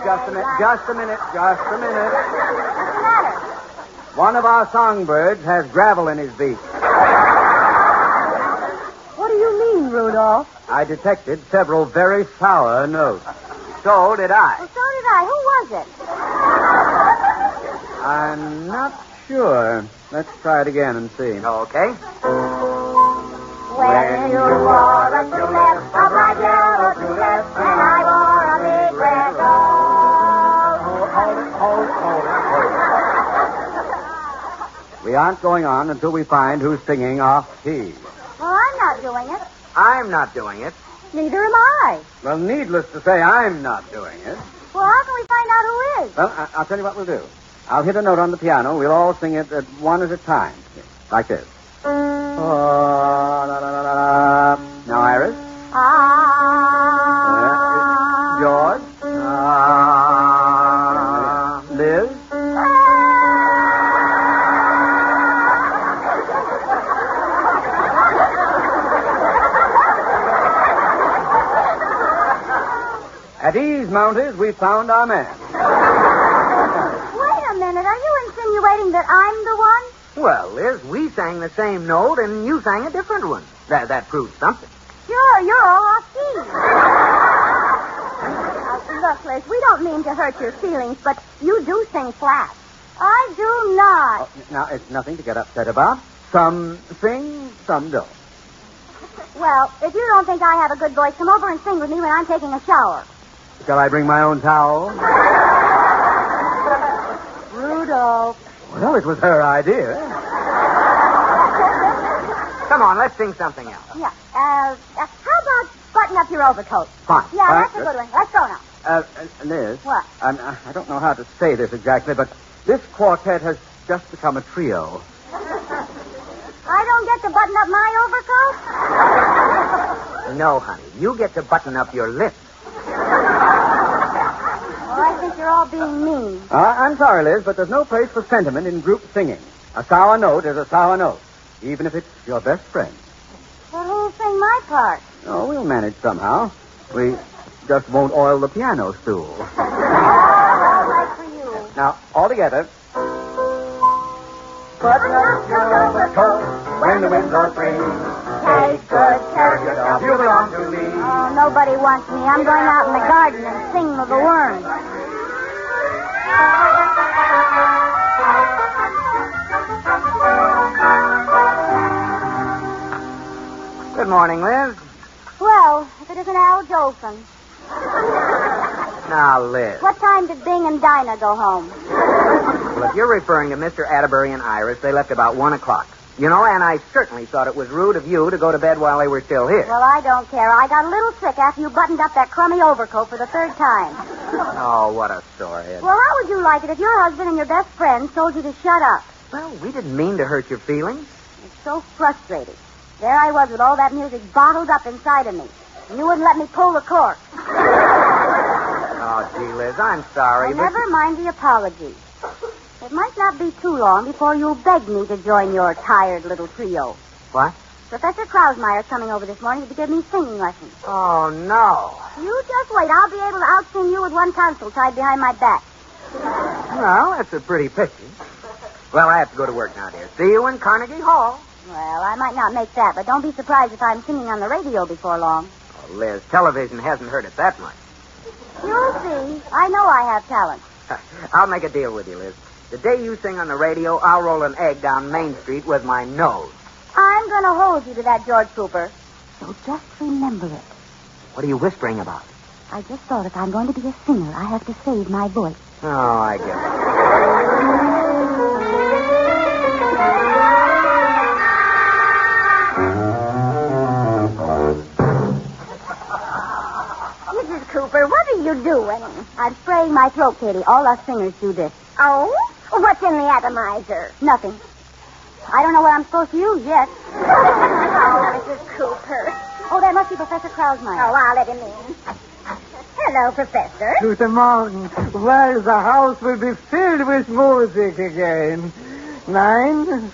Just a minute. Just a minute. What's the matter? One of our songbirds has gravel in his beak. What do you mean, Rudolph? I detected several very sour notes. So did I. Well, so did I. Who was it? I'm not sure. Let's try it again and see. Okay. When you wore a tulip, a bright yellow tulip, and I wore a big red rose. We aren't going on until we find who's singing off key. Well, I'm not doing it. I'm not doing it. Neither am I. Well, needless to say, I'm not doing it. Well, how can we find out who is? Well, I'll tell you what we'll do. I'll hit a note on the piano. We'll all sing it at one at a time. Like this. Oh, la, la, la, la. Now, Iris. George. Liz. At ease, Mounties, we found our man. Wait a minute. Are you insinuating that I'm the one? Well, Liz, we sang the same note and you sang a different one. That proves something. Sure, you're all off key. Look, Liz, we don't mean to hurt your feelings, but you do sing flat. I do not. Oh, now, it's nothing to get upset about. Some sing, some don't. Well, if you don't think I have a good voice, come over and sing with me when I'm taking a shower. Shall I bring my own towel? Rudolph. Well, it was her idea. Come on, let's sing something else. Yeah. How about button up your overcoat? Fine. Yeah, Fine. that's a good one. Let's go now. Liz. What? I don't know how to say this exactly, but this quartet has just become a trio. I don't get to button up my overcoat? No, honey. You get to button up your lips. Well, I think you're all being mean. I'm sorry, Liz, but there's no place for sentiment in group singing. A sour note is a sour note, even if it's your best friend. Well, who'll sing my part? Oh, we'll manage somehow. We just won't oil the piano stool. All right for you. Now, all together. Button up your overcoat when the winds are free. Take good care of yourself. You belong to me. Oh, nobody wants me. I'm going out in the garden and sing with the worms. Good morning, Liz. Well, if it isn't Al Jolson. Now, Liz. What time did Bing and Dinah go home? Well, if you're referring to Mr. Atterbury and Iris, they left about 1 o'clock. You know, and I certainly thought it was rude of you to go to bed while they were still here. Well, I don't care. I got a little sick after you buttoned up that crummy overcoat for the third time. Oh, what a story. Well, how would you like it if your husband and your best friend told you to shut up? Well, we didn't mean to hurt your feelings. It's so frustrating. There I was with all that music bottled up inside of me. And you wouldn't let me pull the cork. Oh, gee, Liz, I'm sorry. Well, never mind the apology. It might not be too long before you'll beg me to join your tired little trio. What? Professor Krausmeyer's coming over this morning to give me singing lessons. Oh, no. You just wait. I'll be able to out-sing you with one tonsil tied behind my back. Well, that's a pretty picture. Well, I have to go to work now, dear. See you in Carnegie Hall. Well, I might not make that, but don't be surprised if I'm singing on the radio before long. Oh, Liz, television hasn't heard it that much. You'll see. I know I have talent. I'll make a deal with you, Liz. The day you sing on the radio, I'll roll an egg down Main Street with my nose. I'm going to hold you to that, George Cooper. So just remember it. What are you whispering about? I just thought if I'm going to be a singer, I have to save my voice. Oh, I get it. Mrs. Cooper, what are you doing? I'm spraying my throat, Katie. All us singers do this. Oh? What's in the atomizer? Nothing. I don't know what I'm supposed to use yet. Oh, Mrs. Cooper. Oh, that must be Professor Krausmeyer. Oh, I'll let him in. Hello, Professor. To the mountain, where the house will be filled with music again. 9? 9.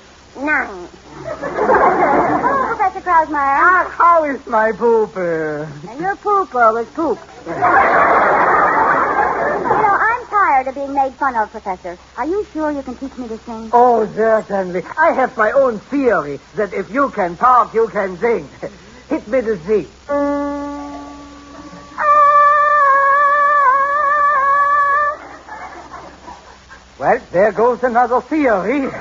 Hello, Professor Krausmeyer. Ah, how is my pooper? And your pooper was poop. tired of being made fun of, Professor. Are you sure you can teach me to sing? Oh, certainly. I have my own theory that if you can talk, you can sing. Hit me the Z. Well, there goes another theory. Well,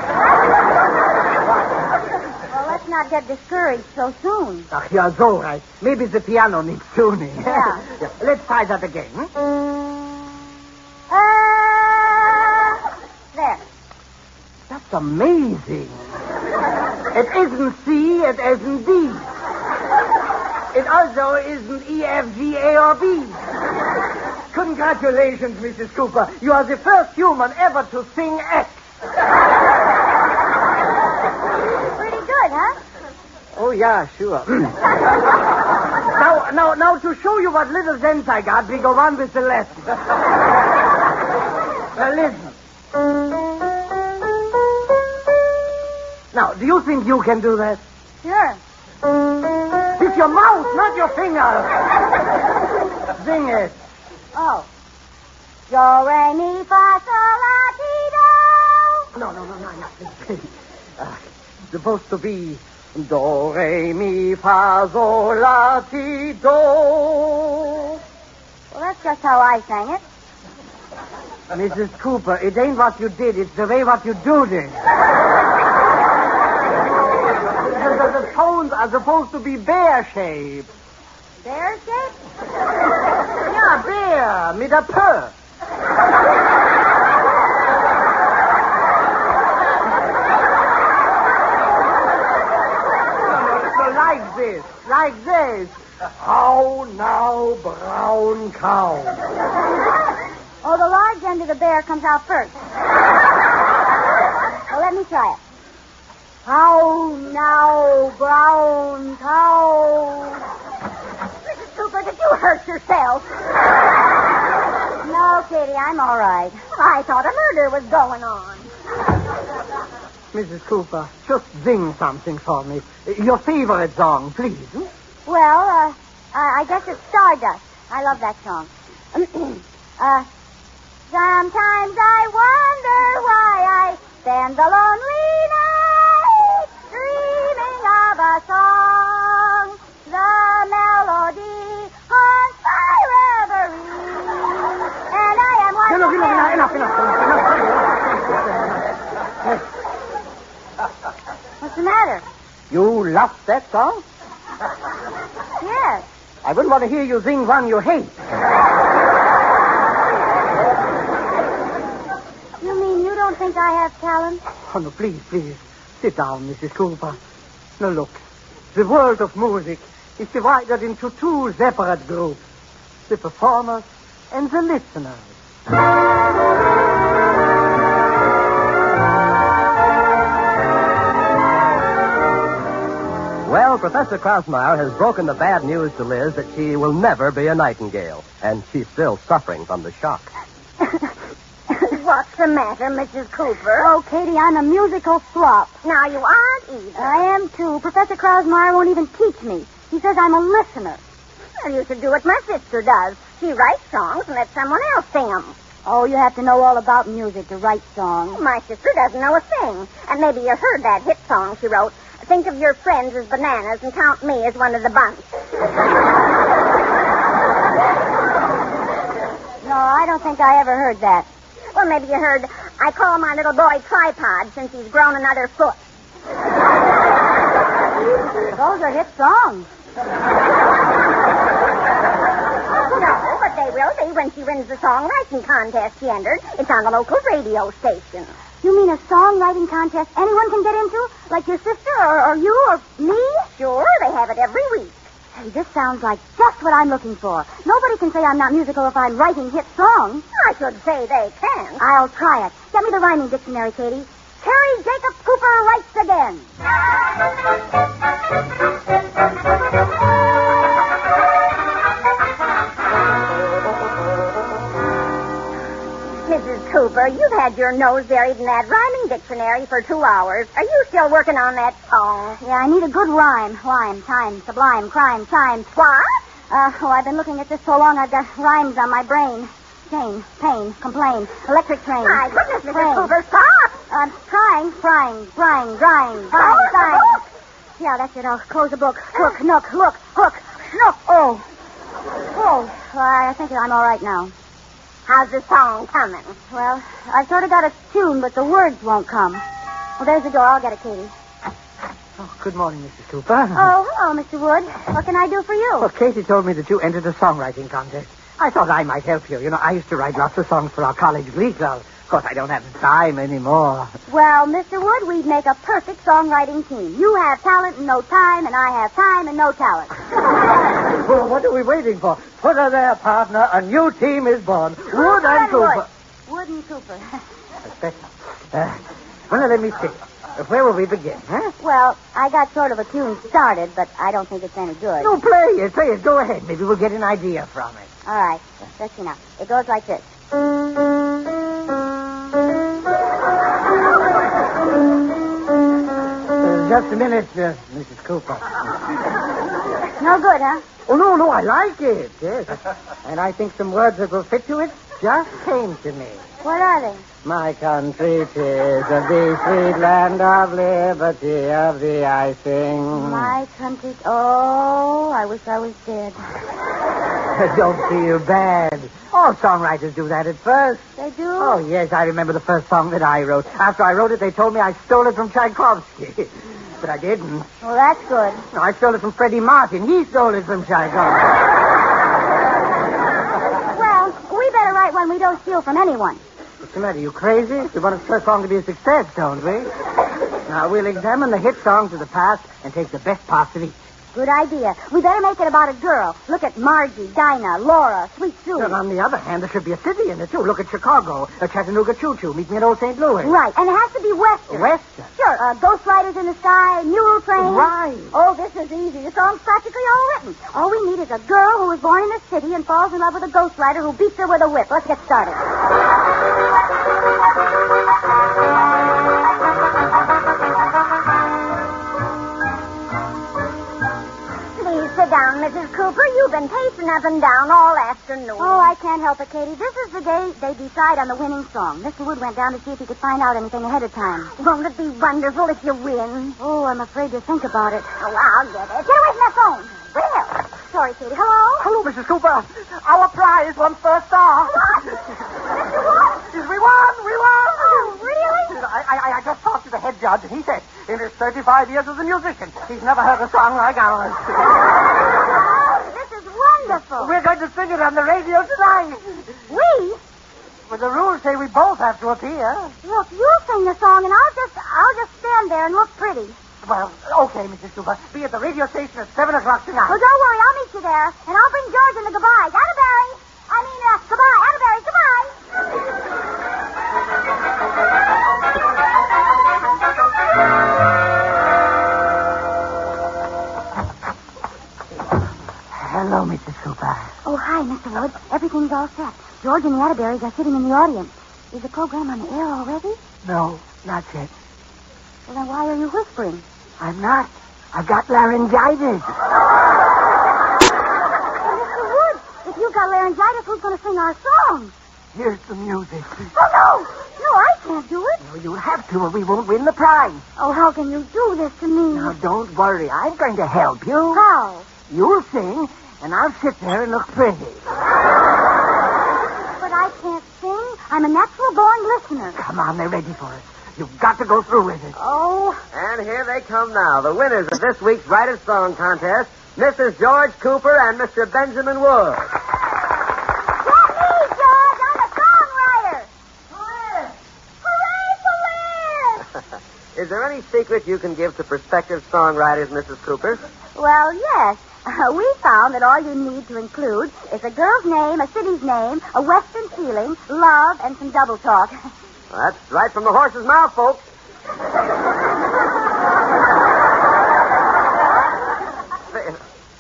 let's not get discouraged so soon. Ach, you're so right. Maybe the piano needs tuning. Yeah. Let's try that again. There. That's amazing. It isn't C, it isn't D. It also isn't E, F, G, A, or B. Congratulations, Mrs. Cooper. You are the first human ever to sing X. Pretty good, huh? Oh, yeah, sure. Now, to show you what little sense I got, we go on with the lesson. Now, listen. Now, do you think you can do that? Sure. With your mouth, not your fingers. Sing it. Oh. Do, re, mi, fa, sol, la, ti, do. No. Supposed to be do, re, mi, fa, sol, la, ti, do. Well, that's just how I sang it. Mrs. Cooper, it ain't what you did, it's the way what you do it. The tones are supposed to be bear-shaped. Bear-shaped? Yeah, bear, mit a purr. Like this. How now, brown cow. Oh, the large end of the bear comes out first. Well, let me try it. How now, brown cow. Mrs. Cooper, did you hurt yourself? No, Katie, I'm all right. I thought a murder was going on. Mrs. Cooper, just sing something for me. Your favorite song, please. Well, I guess it's Stardust. I love that song. Sometimes I wonder why I spend the lonely night dreaming of a song. The melody haunts my reverie, and I am one Enough. What's the matter? You loved that song? Yes. I wouldn't want to hear you sing one you hate. You mean you don't think I have talent? Oh, no, please. Sit down, Mrs. Cooper. Now, look. The world of music is divided into two separate groups. The performers and the listeners. Well, Professor Krausmeyer has broken the bad news to Liz that she will never be a nightingale, and she's still suffering from the shock. What's the matter, Mrs. Cooper? Oh, Katie, I'm a musical flop. Now, you aren't either. I am, too. Professor Krausmeyer won't even teach me. He says I'm a listener. Well, you should do what my sister does. She writes songs and lets someone else sing them. Oh, you have to know all about music to write songs. My sister doesn't know a thing. And maybe you heard that hit song she wrote. Think of your friends as bananas and count me as one of the bunch. No, I don't think I ever heard that. Well, maybe you heard, I call my little boy Tripod since he's grown another foot. Those are hit songs. No, but they will be when she wins the songwriting contest she entered. It's on the local radio station. You mean a songwriting contest anyone can get into? Like your sister or you or me? Sure, they have it every week. Hey, this sounds like just what I'm looking for. Nobody can say I'm not musical if I'm writing hit songs. I should say they can. I'll try it. Get me the rhyming dictionary, Katie. Terry Jacob Cooper writes again. Mrs. Cooper, you've had your nose buried in that rhyming dictionary for 2 hours. Are you still working on that song? Yeah, I need a good rhyme. Rhyme, time, sublime, crime, chime. What? I've been looking at this so long I've got rhymes on my brain. chain, pain, complain, electric train. My goodness, Mrs. Train. Cooper, stop! I'm trying, frying, drying, dying. Yeah, that's it. I'll close the book. Hook, nook, look, hook, snook. Oh. Oh, well, I think I'm all right now. How's the song coming? Well, I've sort of got a tune, but the words won't come. Well, there's the door. I'll get it, Katie. Oh, good morning, Mrs. Cooper. Oh, hello, Mr. Wood. What can I do for you? Well, Katie told me that you entered a songwriting contest. I thought I might help you. You know, I used to write lots of songs for our college glee club. Of course, I don't have the time anymore. Well, Mr. Wood, we'd make a perfect songwriting team. You have talent and no time, and I have time and no talent. Well, what are we waiting for? Put her there, partner. A new team is born. Wood and Cooper. Wood and Cooper. That's better. Well, now, let me see. Where will we begin, huh? Well, I got sort of a tune started, but I don't think it's any good. No, play it. Go ahead. Maybe we'll get an idea from it. All right. Let's see now. It goes like this. Just a minute, Mrs. Cooper. No good, huh? Oh, no, I like it, yes. And I think some words that will fit to it just came to me. What are they? My country, 'tis of thee, sweet land of liberty, of thee I sing. My country. Oh, I wish I was dead. Don't feel bad. All songwriters do that at first. They do? Oh, yes, I remember the first song that I wrote. After I wrote it, they told me I stole it from Tchaikovsky. But I didn't. Well, that's good. No, I stole it from Freddie Martin. He stole it from Tchaikovsky. Well, we better write one we don't steal from anyone. What's the matter? You crazy? We want the first song to be a success, don't we? Now, we'll examine the hit songs of the past and take the best parts of each. Good idea. We better make it about a girl. Look at Margie, Dinah, Laura, Sweet Sue. And on the other hand, there should be a city in it, too. Look at Chicago, Chattanooga Choo-Choo. Meet me at Old St. Louis. Right, and it has to be Western. Western? Sure, Ghost Riders in the Sky, Mule Train. Right. Oh, this is easy. The song's practically all written. All we need is a girl who was born in the city and falls in love with a ghost rider who beats her with a whip. Let's get started. Sit down, Mrs. Cooper. You've been pacing up and down all afternoon. Oh, I can't help it, Katie. This is the day they decide on the winning song. Mr. Wood went down to see if he could find out anything ahead of time. Won't it be wonderful if you win? Oh, I'm afraid to think about it. Oh, I'll get it. Get away from that phone. Well, sorry, Katie. Hello? Hello, Mrs. Cooper. Our prize won first star. What? Mr. Wood? We won! Oh, really? I just talked to the head judge, and he said, in his 35 years as a musician, he's never heard a song like ours. Oh, this is wonderful. We're going to sing it on the radio tonight. We? Well, the rules say we both have to appear. Look, you sing the song, and I'll just stand there and look pretty. Well, okay, Mrs. Cooper. Be at the radio station at 7 o'clock tonight. Well, don't worry. I'll meet you there, and I'll bring George in the goodbyes. Atterbury! Goodbye. Atterbury, goodbye. Hello, Mrs. Cooper. Oh, hi, Mr. Wood. Everything's all set. George and the Atterburys are sitting in the audience. Is the program on the air already? No, not yet. Well, then why are you whispering? I'm not. I've got laryngitis. Mr. Wood, if you've got laryngitis, who's going to sing our song? Here's the music. Oh, no! No, I can't do it. No, you'll have to, or we won't win the prize. Oh, how can you do this to me? Now, don't worry. I'm going to help you. How? You'll sing, and I'll sit there and look pretty. But I can't sing. I'm a natural-born listener. Come on, they're ready for us. You've got to go through with it. Oh. And here they come now, the winners of this week's Writer's Song Contest, Mrs. George Cooper and Mr. Benjamin Wood. That's me, George. I'm a songwriter. Hooray for Liz! Is there any secret you can give to prospective songwriters, Mrs. Cooper? Well, yes. We found that all you need to include is a girl's name, a city's name, a western feeling, love, and some double talk. Well, that's right from the horse's mouth, folks.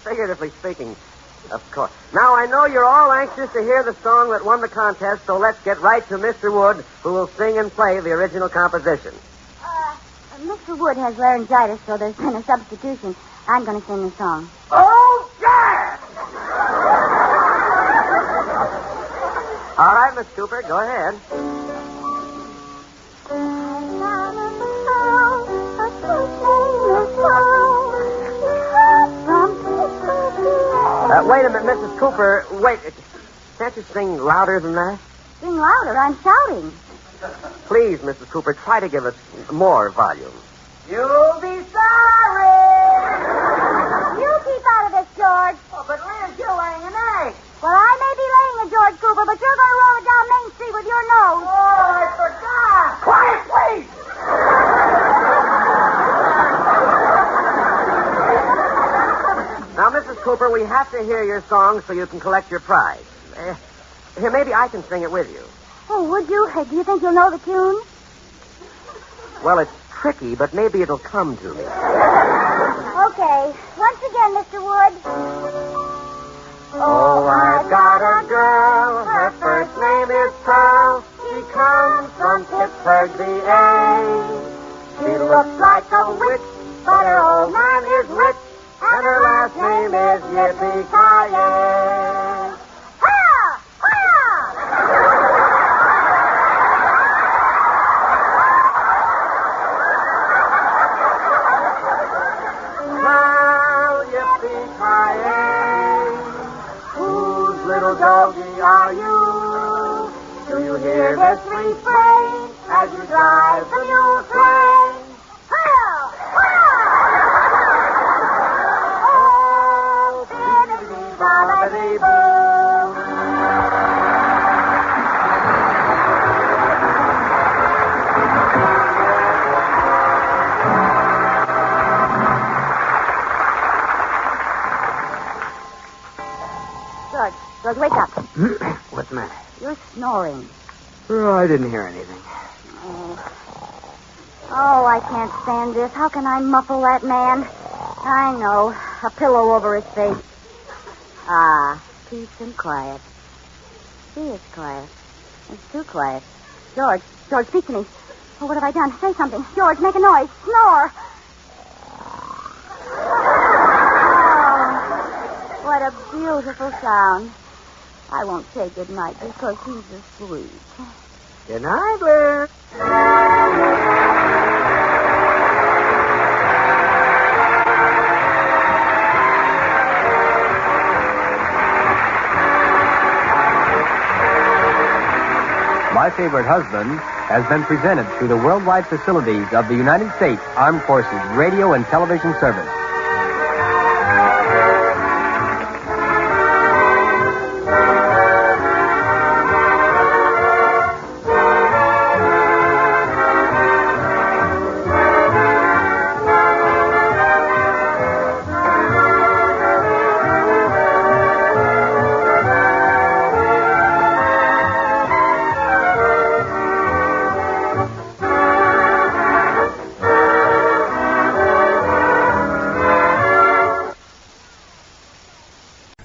Figuratively speaking, of course. Now, I know you're all anxious to hear the song that won the contest, so let's get right to Mr. Wood, who will sing and play the original composition. Mr. Wood has laryngitis, so there's been a substitution. I'm going to sing the song. Oh, yeah! All right, Miss Cooper, go ahead. Wait a minute, Mrs. Cooper. Wait. Can't you sing louder than that? Sing louder. I'm shouting. Please, Mrs. Cooper, try to give us more volume. You'll be sorry. You keep out of this, George. Oh, but Liz, you're laying an egg. Well, I may be laying it, George Cooper, but you're going to roll it down Main Street with your nose. Oh, I forgot. Quiet, please. Now, Mrs. Cooper, we have to hear your song so you can collect your prize. Here, maybe I can sing it with you. Oh, would you? Hey, do you think you'll know the tune? Well, it's tricky, but maybe it'll come to me. Okay. Once again, Mr. Wood. Oh, I've got a girl. Her first name is Pearl. She comes from Pittsburgh, VA. She looks like a witch, but her old man is rich. And her last name is Yippee-Ki-Yay. Hiya! Hiya! Now, Yippee-Ki-Yay. Whose little doggy are you? Do you hear this refrain as you drive the mule train? Hiya! Hiya! George, wake up. What's the matter? You're snoring. Oh, I didn't hear anything. Oh, I can't stand this. How can I muffle that man? I know. A pillow over his face. Ah, peace and quiet. See, it's quiet. It's too quiet. George, speak to me. Oh, what have I done? Say something. George, make a noise. Snore. Oh, what a beautiful sound. I won't say good night because he's asleep. Good night, Liz. My Favorite Husband has been presented through the worldwide facilities of the United States Armed Forces Radio and Television Service.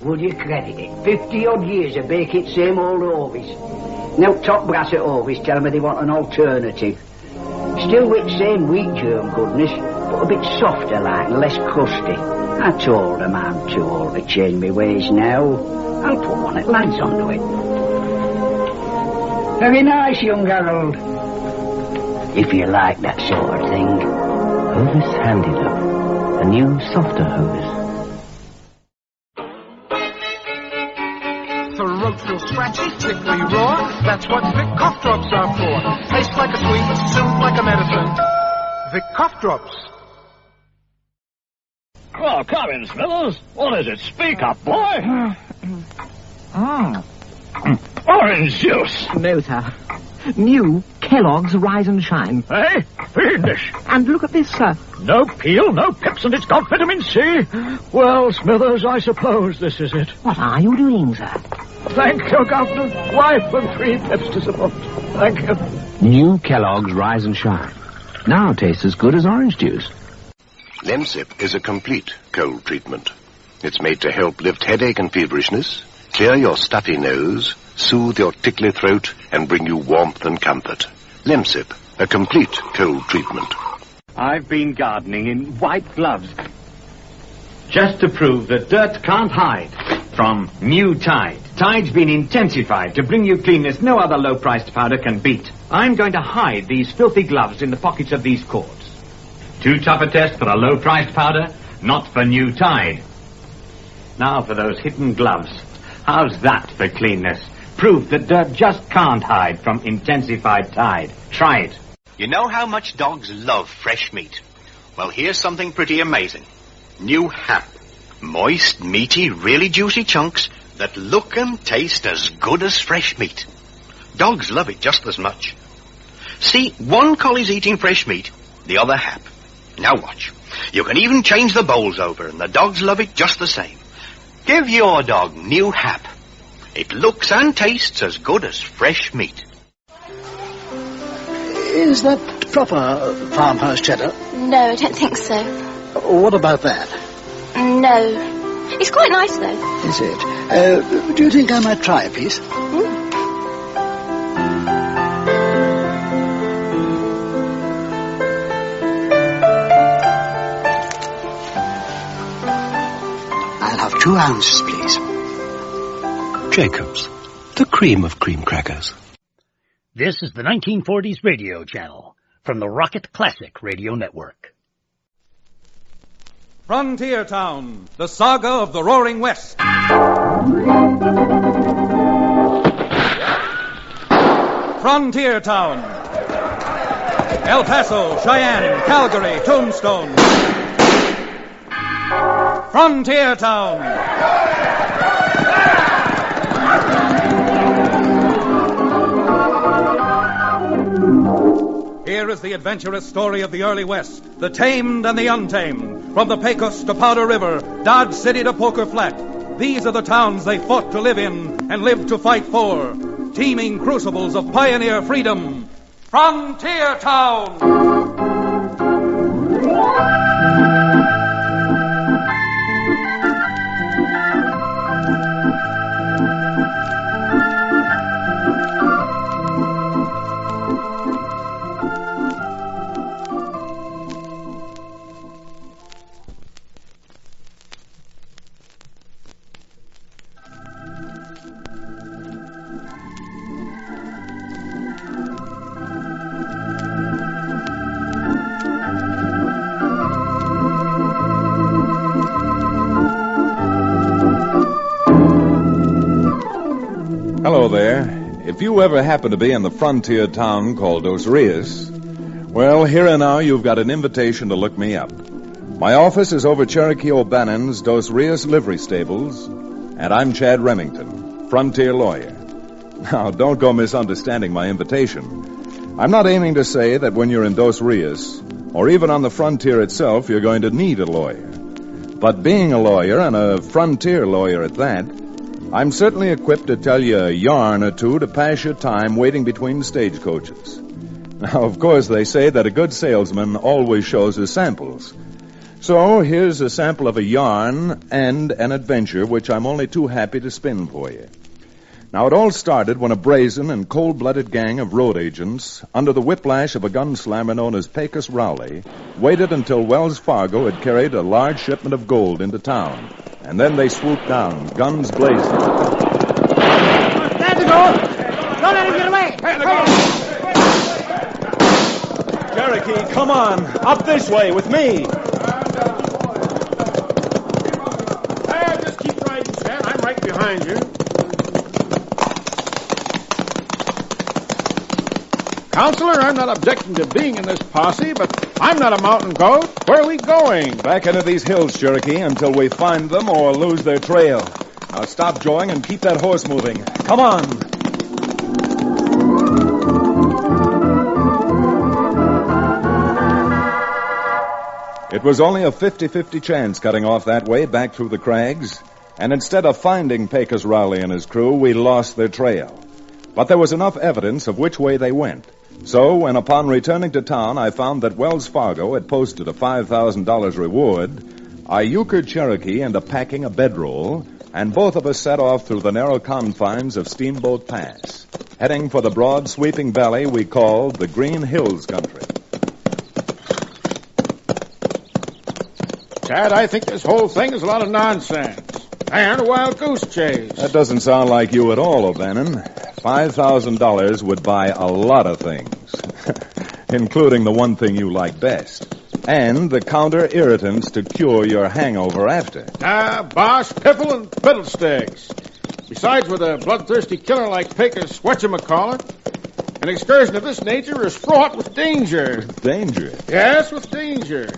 Would you credit it? 50-odd years of baking same old Ovis. Now top brass at Ovis tell me they want an alternative. Still with same wheat germ goodness, but a bit softer like and less crusty. I told them I'm too old to change my ways now. I'll put one at lads onto it. Very nice, young Harold. If you like that sort of thing. Hovis Handy Look. A new, softer Hovis. Throat feel scratchy, tickly raw. That's what Vic cough drops are for. Tastes like a sweet, soothes like a medicine. Vic cough drops. Well, come in, Smithers. What is it? Speak up, boy. Orange juice. No, sir. New Kellogg's Rise and Shine. Eh? Fiendish. And look at this, sir. No peel, no pips, and it's got vitamin C. Well, Smithers, I suppose this is it. What are you doing, sir? Thank you, Governor. Wife and 3 pips to support. Thank you. New Kellogg's Rise and Shine. Now tastes as good as orange juice. Lemsip is a complete cold treatment. It's made to help lift headache and feverishness, clear your stuffy nose, soothe your tickly throat, and bring you warmth and comfort. Lemsip, a complete cold treatment. I've been gardening in white gloves, just to prove that dirt can't hide from New Tide. Tide's been intensified to bring you cleanness no other low-priced powder can beat. I'm going to hide these filthy gloves in the pockets of these cords. Too tough a test for a low-priced powder? Not for new Tide. Now for those hidden gloves. How's that for cleanness? Proof that dirt just can't hide from intensified Tide. Try it. You know how much dogs love fresh meat? Well, here's something pretty amazing. New hap. Moist, meaty, really juicy chunks that look and taste as good as fresh meat. Dogs love it just as much. See, one collie's eating fresh meat, the other hap. Now watch. You can even change the bowls over, and the dogs love it just the same. Give your dog new hap. It looks and tastes as good as fresh meat. Is that proper farmhouse cheddar? No, I don't think so. What about that? No. It's quite nice, though. Is it? Do you think I might try a piece? I'll have 2 ounces, please. Jacob's, the cream of cream crackers. This is the 1940s radio channel from the Rocket Classic Radio Network. Frontier Town, the saga of the Roaring West. Frontier Town. El Paso, Cheyenne, Calgary, Tombstone. Frontier Town. Here is the adventurous story of the early West, the tamed and the untamed, from the Pecos to Powder River, Dodge City to Poker Flat. These are the towns they fought to live in and lived to fight for, teeming crucibles of pioneer freedom. Frontier Town! Hello there. If you ever happen to be in the frontier town called Dos Rios, well, here and now you've got an invitation to look me up. My office is over Cherokee O'Bannon's Dos Rios livery stables, and I'm Chad Remington, frontier lawyer. Now, don't go misunderstanding my invitation. I'm not aiming to say that when you're in Dos Rios, or even on the frontier itself, you're going to need a lawyer. But being a lawyer, and a frontier lawyer at that, I'm certainly equipped to tell you a yarn or two to pass your time waiting between stagecoaches. Now, of course, they say that a good salesman always shows his samples. So, here's a sample of a yarn and an adventure which I'm only too happy to spin for you. Now, it all started when a brazen and cold-blooded gang of road agents, under the whiplash of a gunslammer known as Pecos Rowley, waited until Wells Fargo had carried a large shipment of gold into town. And then they swooped down, guns blazing. Stand to go! Don't let him get away! Cherokee, come on. Up this way with me. Just keep riding, Chad. I'm right behind you. Counselor, I'm not objecting to being in this posse, but I'm not a mountain goat. Where are we going? Back into these hills, Cherokee, until we find them or lose their trail. Now stop jawing and keep that horse moving. Come on. It was only a 50-50 chance cutting off that way back through the crags, and instead of finding Pecos Rowley and his crew, we lost their trail. But there was enough evidence of which way they went. So, when upon returning to town, I found that Wells Fargo had posted a $5,000 reward, I euchred Cherokee into packing a bedroll, and both of us set off through the narrow confines of Steamboat Pass, heading for the broad, sweeping valley we called the Green Hills country. Chad, I think this whole thing is a lot of nonsense. And a wild goose chase. That doesn't sound like you at all, O'Bannon. $5,000 would buy a lot of things, including the one thing you like best, and the counter-irritants to cure your hangover after. Bosh, piffle, and fiddlesticks. Besides, with a bloodthirsty killer like Pecos whatchamacallit, an excursion of this nature is fraught with danger. Danger? Yes, with danger.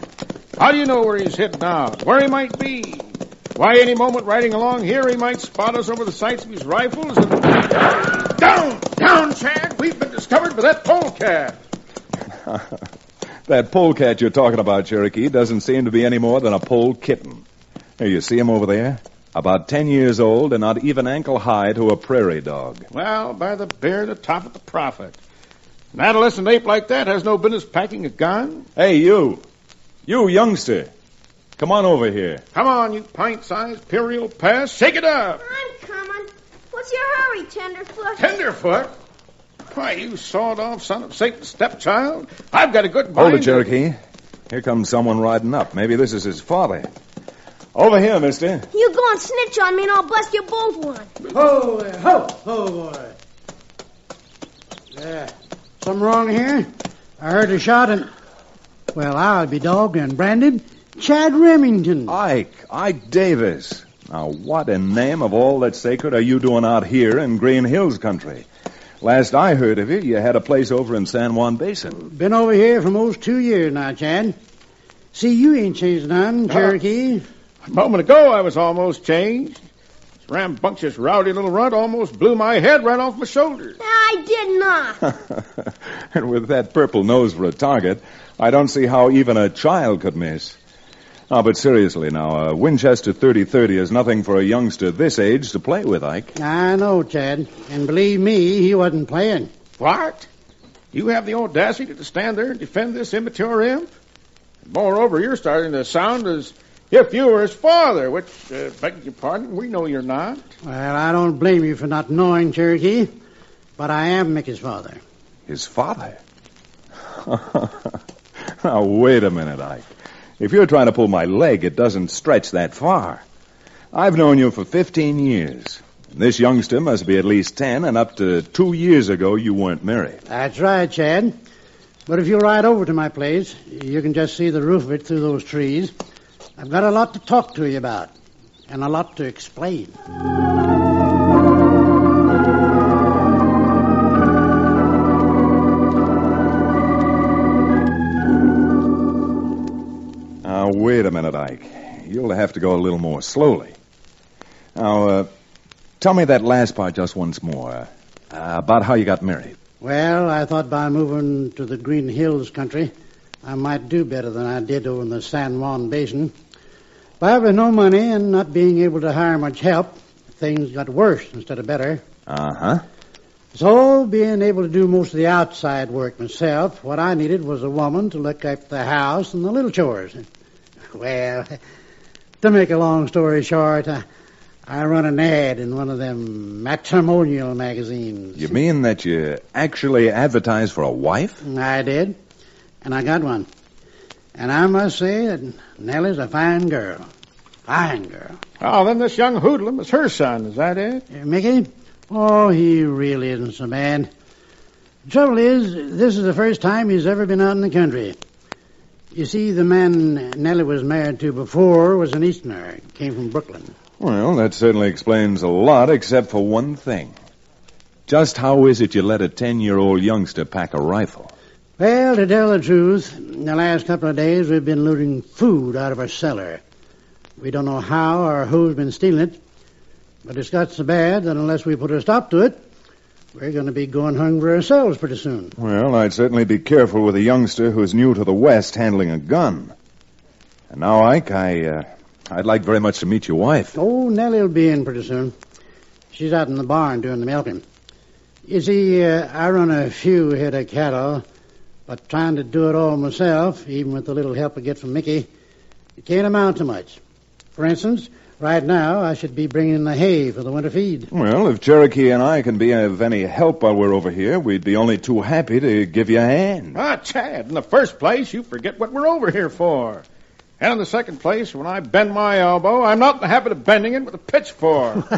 How do you know where he's heading out? Where he might be? Why, any moment riding along here, he might spot us over the sights of his rifles and... Down, Chad! We've been discovered by that polecat. That polecat you're talking about, Cherokee, doesn't seem to be any more than a pole kitten. Here, you see him over there? About 10 years old and not even ankle high to a prairie dog. Well, by the bear, the top of the prophet. An adolescent ape like that has no business packing a gun. Hey, you. You, youngster. Come on over here. Come on, you pint-sized imperial pest. Shake it up. I'm coming. What's your hurry, Tenderfoot? Tenderfoot? Why, you sawed-off son of Satan's stepchild. I've got a good mind. Hold it, Cherokee. Here comes someone riding up. Maybe this is his father. Over here, mister. You go and snitch on me and I'll bust you both one. Ho, boy. Something wrong here? I heard a shot and... Well, I'll be dogged and branded Chad Remington. Ike Davis. Now, what in name of all that's sacred are you doing out here in Green Hills country? Last I heard of you had a place over in San Juan Basin. Been over here for most 2 years now, Chad. See, you ain't changed none, Cherokee. A moment ago, I was almost changed. This rambunctious, rowdy little runt almost blew my head right off my shoulders. I did not. And with that purple nose for a target, I don't see how even a child could miss. Oh, but seriously now, a Winchester 30-30 is nothing for a youngster this age to play with, Ike. I know, Chad. And believe me, he wasn't playing. What? You have the audacity to stand there and defend this immature imp? Moreover, you're starting to sound as if you were his father, which, beg your pardon, we know you're not. Well, I don't blame you for not knowing, Cherokee, but I am Mickey's father. His father? Now, wait a minute, Ike. If you're trying to pull my leg, it doesn't stretch that far. I've known you for 15 years. This youngster must be at least 10, and up to 2 years ago, you weren't married. That's right, Chad. But if you ride over to my place, you can just see the roof of it through those trees. I've got a lot to talk to you about, and a lot to explain. Now, wait a minute, Ike. You'll have to go a little more slowly. Now, tell me that last part just once more, about how you got married. Well, I thought by moving to the Green Hills country, I might do better than I did over in the San Juan Basin. But with no money and not being able to hire much help, things got worse instead of better. Uh-huh. So, being able to do most of the outside work myself, what I needed was a woman to look after the house and the little chores. Well, to make a long story short, I run an ad in one of them matrimonial magazines. You mean that you actually advertised for a wife? I did, and I got one. And I must say that Nellie's a fine girl. Fine girl. Oh, then this young hoodlum is her son, is that it? Mickey? Oh, he really isn't so bad. The trouble is, this is the first time he's ever been out in the country. You see, the man Nellie was married to before was an Easterner. Came from Brooklyn. Well, that certainly explains a lot, except for one thing. Just how is it you let a 10-year-old youngster pack a rifle? Well, to tell the truth, in the last couple of days we've been looting food out of our cellar. We don't know how or who's been stealing it, but it's got so bad that unless we put a stop to it, we're going to be going hungry ourselves pretty soon. Well, I'd certainly be careful with a youngster who's new to the West handling a gun. And now, Ike, I'd like very much to meet your wife. Oh, Nellie'll be in pretty soon. She's out in the barn doing the milking. You see, I run a few head of cattle, but trying to do it all myself, even with the little help I get from Mickey, it can't amount to much. For instance, right now, I should be bringing in the hay for the winter feed. Well, if Cherokee and I can be of any help while we're over here, we'd be only too happy to give you a hand. Ah, Chad, in the first place, you forget what we're over here for. And in the second place, when I bend my elbow, I'm not in the habit of bending it with a pitchfork.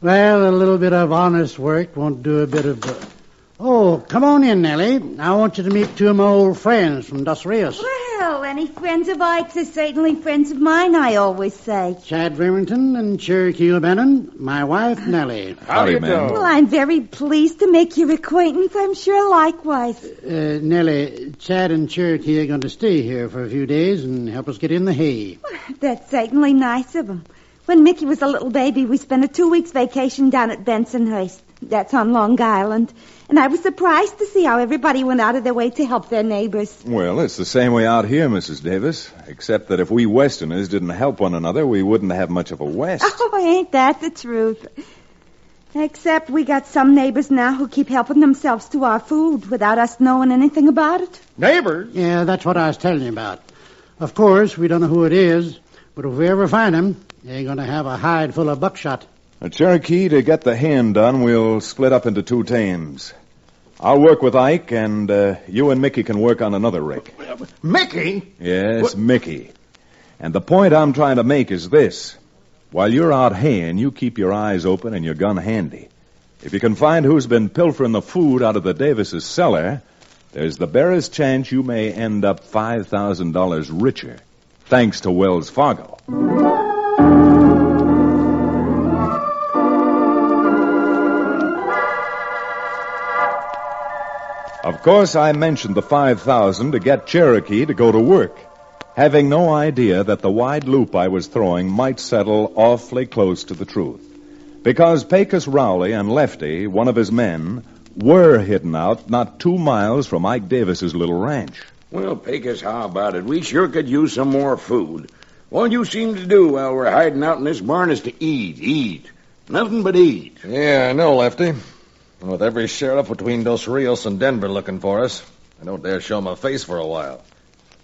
Well, a little bit of honest work won't do a bit of... Oh, come on in, Nellie. I want you to meet two of my old friends from Dos Rios. Well, any friends of Ike's are certainly friends of mine, I always say. Chad Remington and Cherokee O'Bannon, my wife, Nellie. How do you do? Well, I'm very pleased to make your acquaintance. I'm sure likewise. Nellie, Chad and Cherokee are going to stay here for a few days and help us get in the hay. That's certainly nice of them. When Mickey was a little baby, we spent a 2 weeks vacation down at Bensonhurst. That's on Long Island. And I was surprised to see how everybody went out of their way to help their neighbors. Well, it's the same way out here, Mrs. Davis. Except that if we Westerners didn't help one another, we wouldn't have much of a West. Oh, ain't that the truth? Except we got some neighbors now who keep helping themselves to our food without us knowing anything about it. Neighbors? Yeah, that's what I was telling you about. Of course, we don't know who it is, but if we ever find him, they're going to have a hide full of buckshot. Cherokee, to get the hand done, we'll split up into two teams. I'll work with Ike, and you and Mickey can work on another rig. Mickey? Yes, Mickey. And the point I'm trying to make is this. While you're out haying, you keep your eyes open and your gun handy. If you can find who's been pilfering the food out of the Davis' cellar, there's the barest chance you may end up $5,000 richer, thanks to Wells Fargo. Of course, I mentioned the $5,000 to get Cherokee to go to work, having no idea that the wide loop I was throwing might settle awfully close to the truth. Because Pecos Rowley and Lefty, one of his men, were hidden out not 2 miles from Ike Davis's little ranch. Well, Pecos, how about it? We sure could use some more food. All you seem to do while we're hiding out in this barn is to eat. Nothing but eat. Yeah, I know, Lefty. And with every sheriff between Dos Rios and Denver looking for us, I don't dare show my face for a while.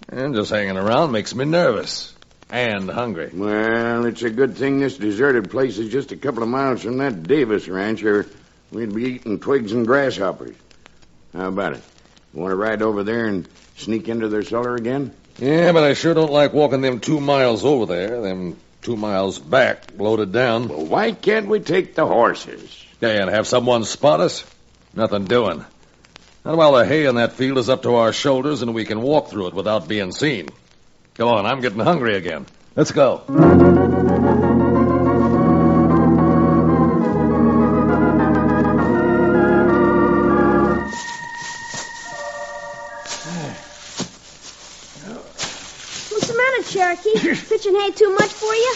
And just hanging around makes me nervous. And hungry. Well, it's a good thing this deserted place is just a couple of miles from that Davis ranch, or we'd be eating twigs and grasshoppers. How about it? You want to ride over there and sneak into their cellar again? Yeah, but I sure don't like walking them 2 miles over there, them 2 miles back, loaded down. Well, why can't we take the horses? Yeah, and have someone spot us? Nothing doing. Not while the hay in that field is up to our shoulders and we can walk through it without being seen. Come on, I'm getting hungry again. Let's go. What's the matter, Cherokee? Pitching hay too much for you?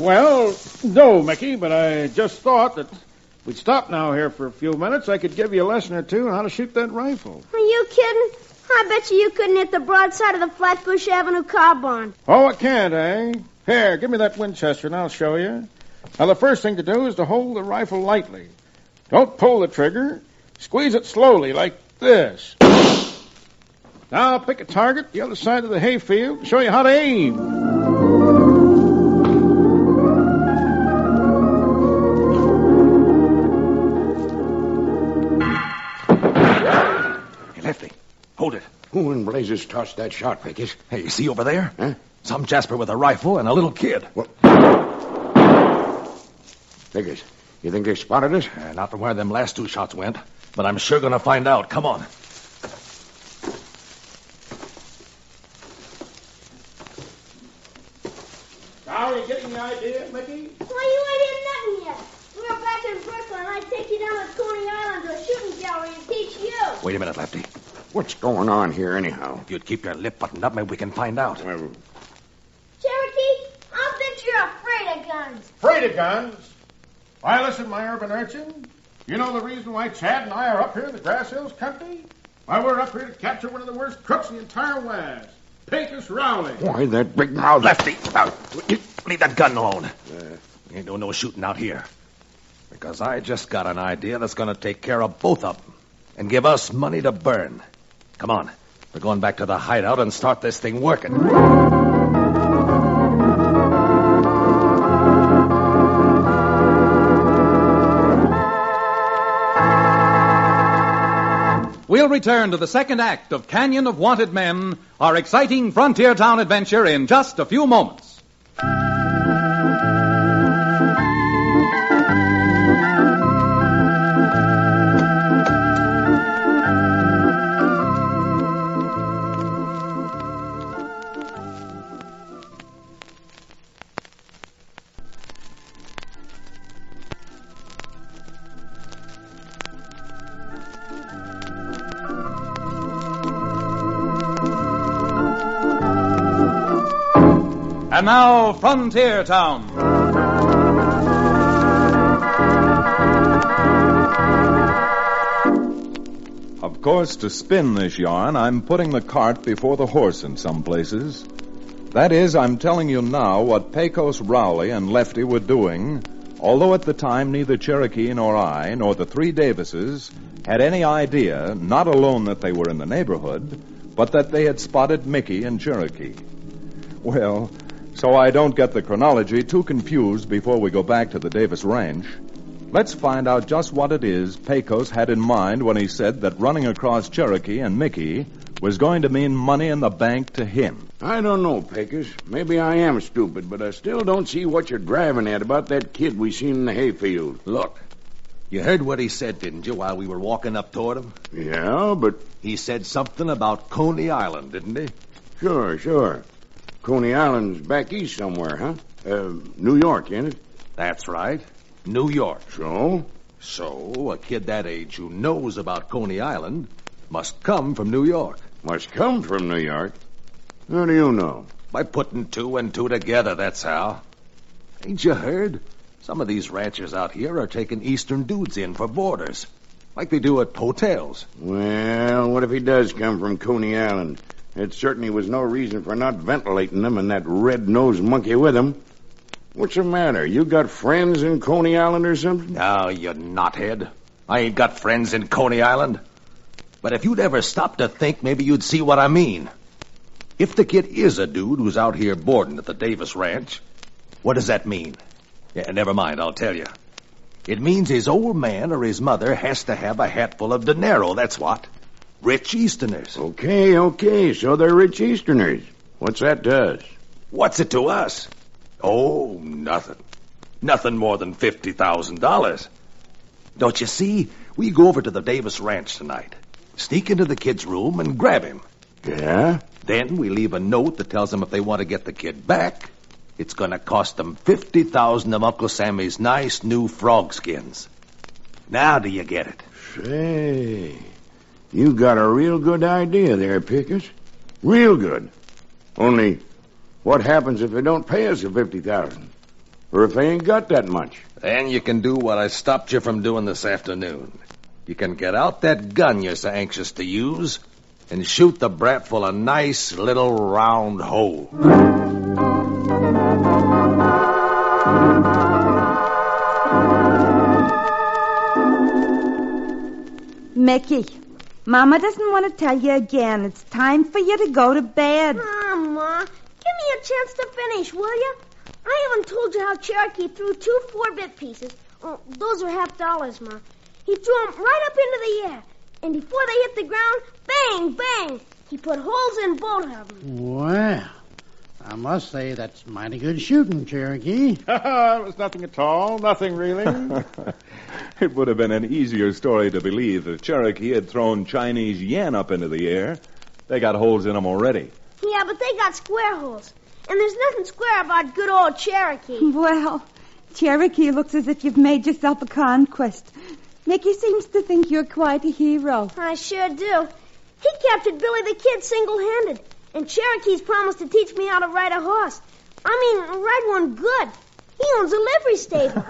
Well, no, Mickey, but I just thought that we'd stop now here for a few minutes. I could give you a lesson or two on how to shoot that rifle. Are you kidding? I bet you couldn't hit the broadside of the Flatbush Avenue car barn. Oh, I can't, eh? Here, give me that Winchester and I'll show you. Now, the first thing to do is to hold the rifle lightly. Don't pull the trigger. Squeeze it slowly, like this. Now, I'll pick a target the other side of the hayfield and show you how to aim. Lefty, hold it. Who in blazes tossed that shot, Pecos? Hey, you see over there? Huh? Some Jasper with a rifle and a little kid. Pecos, you think they spotted us? Not from where them last 2 shots went, but I'm sure going to find out. Come on. Now, are you getting the idea, Mickey? Why, you ain't hit nothing yet. We were back in Brooklyn, and I'd take you down to Coney Island to a shooting gallery and teach you. Wait a minute, Lefty. What's going on here, anyhow? If you'd keep your lip buttoned up, maybe we can find out. Cherokee, I'll bet you're afraid of guns. Afraid of guns? Why, listen, my urban urchin. You know the reason why Chad and I are up here in the Grass Hills country? Why, we're up here to capture one of the worst crooks in the entire West. Pecos Rowley. Why, that big mouth... Lefty, leave that gun alone. You ain't doing no shooting out here. Because I just got an idea that's going to take care of both of them and give us money to burn. Come on. We're going back to the hideout and start this thing working. We'll return to the second act of Canyon of Wanted Men, our exciting frontier town adventure, in just a few moments. And now, Frontier Town. Of course, to spin this yarn, I'm putting the cart before the horse in some places. That is, I'm telling you now what Pecos, Rowley, and Lefty were doing, although at the time neither Cherokee nor I, nor the three Davises, had any idea, not alone that they were in the neighborhood, but that they had spotted Mickey and Cherokee. Well, so I don't get the chronology too confused before we go back to the Davis Ranch, let's find out just what it is Pecos had in mind when he said that running across Cherokee and Mickey was going to mean money in the bank to him. I don't know, Pecos. Maybe I am stupid, but I still don't see what you're driving at about that kid we seen in the hayfield. Look, you heard what he said, didn't you, while we were walking up toward him? Yeah, but... He said something about Coney Island, didn't he? Sure. Coney Island's back east somewhere, huh? New York, ain't it? That's right. New York. So? So, a kid that age who knows about Coney Island must come from New York. Must come from New York? How do you know? By putting two and two together, that's how. Ain't you heard? Some of these ranchers out here are taking Eastern dudes in for boarders, like they do at hotels. Well, what if he does come from Coney Island? It certainly was no reason for not ventilating them and that red-nosed monkey with him. What's the matter? You got friends in Coney Island or something? No, you knothead. I ain't got friends in Coney Island. But if you'd ever stop to think, maybe you'd see what I mean. If the kid is a dude who's out here boarding at the Davis Ranch, what does that mean? Yeah, never mind, I'll tell you. It means his old man or his mother has to have a hatful of dinero, that's what. Rich Easterners. Okay, so they're rich Easterners. What's that to us? What's it to us? Oh, nothing. Nothing more than $50,000. Don't you see? We go over to the Davis Ranch tonight, sneak into the kid's room and grab him. Yeah? Then we leave a note that tells them if they want to get the kid back, it's going to cost them $50,000 of Uncle Sammy's nice new frog skins. Now do you get it? Say, you got a real good idea there, Pecos. Real good. Only, what happens if they don't pay us the $50,000? Or if they ain't got that much? Then you can do what I stopped you from doing this afternoon. You can get out that gun you're so anxious to use and shoot the brat full of nice little round holes. Mickey, Mama doesn't want to tell you again. It's time for you to go to bed. Ma, give me a chance to finish, will you? I haven't told you how Cherokee threw 2 4-bit pieces. Oh, those are $50, Ma. He threw them right up into the air. And before they hit the ground, bang, bang, he put holes in both of them. Well, I must say that's mighty good shooting, Cherokee. It was nothing at all. Nothing, really. It would have been an easier story to believe if Cherokee had thrown Chinese yen up into the air. They got holes in them already. Yeah, but they got square holes. And there's nothing square about good old Cherokee. Well, Cherokee looks as if you've made yourself a conquest. Mickey seems to think you're quite a hero. I sure do. He captured Billy the Kid single-handed. And Cherokee's promised to teach me how to ride a horse. I mean, ride one good. He owns a livery stable.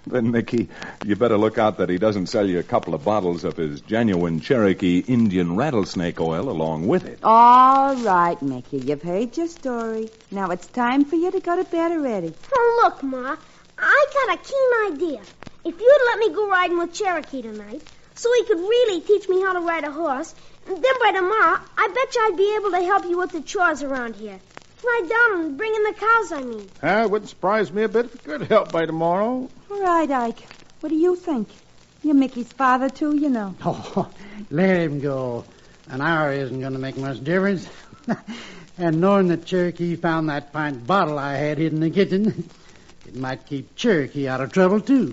Then, Mickey, you better look out that he doesn't sell you a couple of bottles of his genuine Cherokee Indian rattlesnake oil along with it. All right, Mickey, you've heard your story. Now it's time for you to go to bed already. Oh, look, Ma, I got a keen idea. If you'd let me go riding with Cherokee tonight, so he could really teach me how to ride a horse, then by tomorrow, I bet you I'd be able to help you with the chores around here. Ride down and bring in the cows, I mean. It wouldn't surprise me a bit if it could help by tomorrow. All right, Ike. What do you think? You're Mickey's father, too, you know. Oh, let him go. An hour isn't going to make much difference. And knowing that Cherokee found that pint bottle I had hidden in the kitchen, it might keep Cherokee out of trouble, too.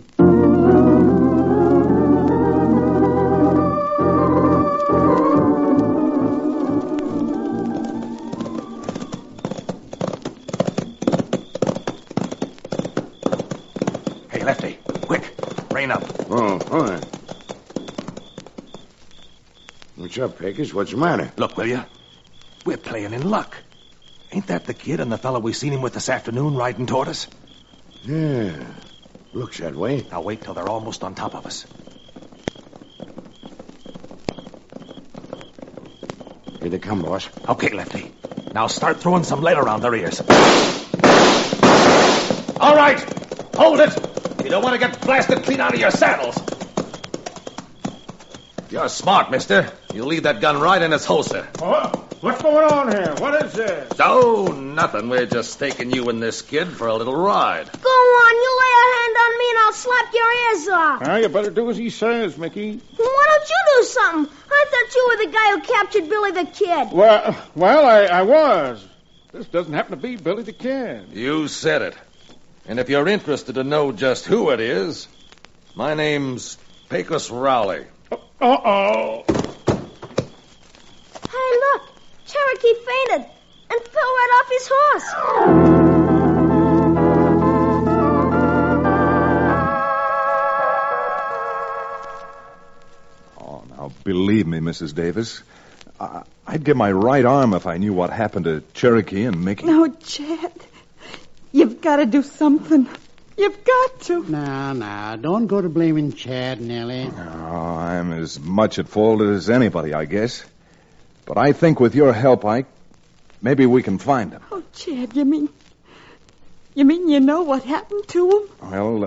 Hey, Lefty, quick, rein up. Oh, all right. What's up, Pecos? What's the matter? Look, will you? We're playing in luck. Ain't that the kid and the fellow we seen him with this afternoon riding toward us? Yeah, looks that way. Now wait till they're almost on top of us. Here they come, boss. Okay, Lefty. Now start throwing some lead around their ears. All right, hold it. You don't want to get blasted clean out of your saddles. You're smart, mister. You leave that gun right in its holster. What's going on here? What is this? Oh, nothing. We're just taking you and this kid for a little ride. Go on, you lay a hand on me and I'll slap your ears off. Well, you better do as he says, Mickey. Why don't you do something? I thought you were the guy who captured Billy the Kid. Well, I was. This doesn't happen to be Billy the Kid. You said it. And if you're interested to know just who it is, my name's Pecos Rowley. Uh-oh. Hey, look. Cherokee fainted and fell right off his horse. Oh, now, believe me, Mrs. Davis, I'd give my right arm if I knew what happened to Cherokee and Mickey. No, Chad. You've got to do something. You've got to. Now, don't go to blaming Chad, Nellie. Oh, I'm as much at fault as anybody, I guess. But I think with your help, Ike, maybe we can find him. Oh, Chad, you mean you know what happened to him? Well,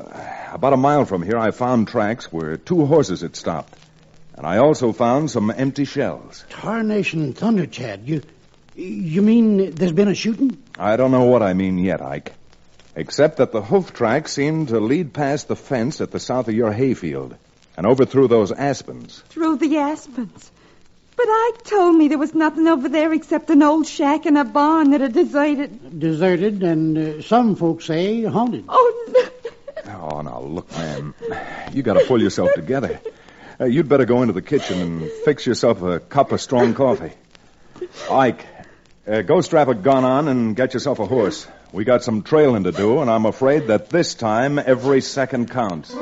about a mile from here, I found tracks where 2 horses had stopped. And I also found some empty shells. Tarnation thunder, Chad. You mean there's been a shooting? I don't know what I mean yet, Ike. Except that the hoof tracks seem to lead past the fence at the south of your hayfield and over through those aspens. Through the aspens? But Ike told me there was nothing over there except an old shack and a barn that are deserted. Deserted, and some folks say haunted. Oh, no. Oh, now, look, man. You got to pull yourself together. You'd better go into the kitchen and fix yourself a cup of strong coffee. Ike, go strap a gun on and get yourself a horse. We got some trailing to do, and I'm afraid that this time every second counts.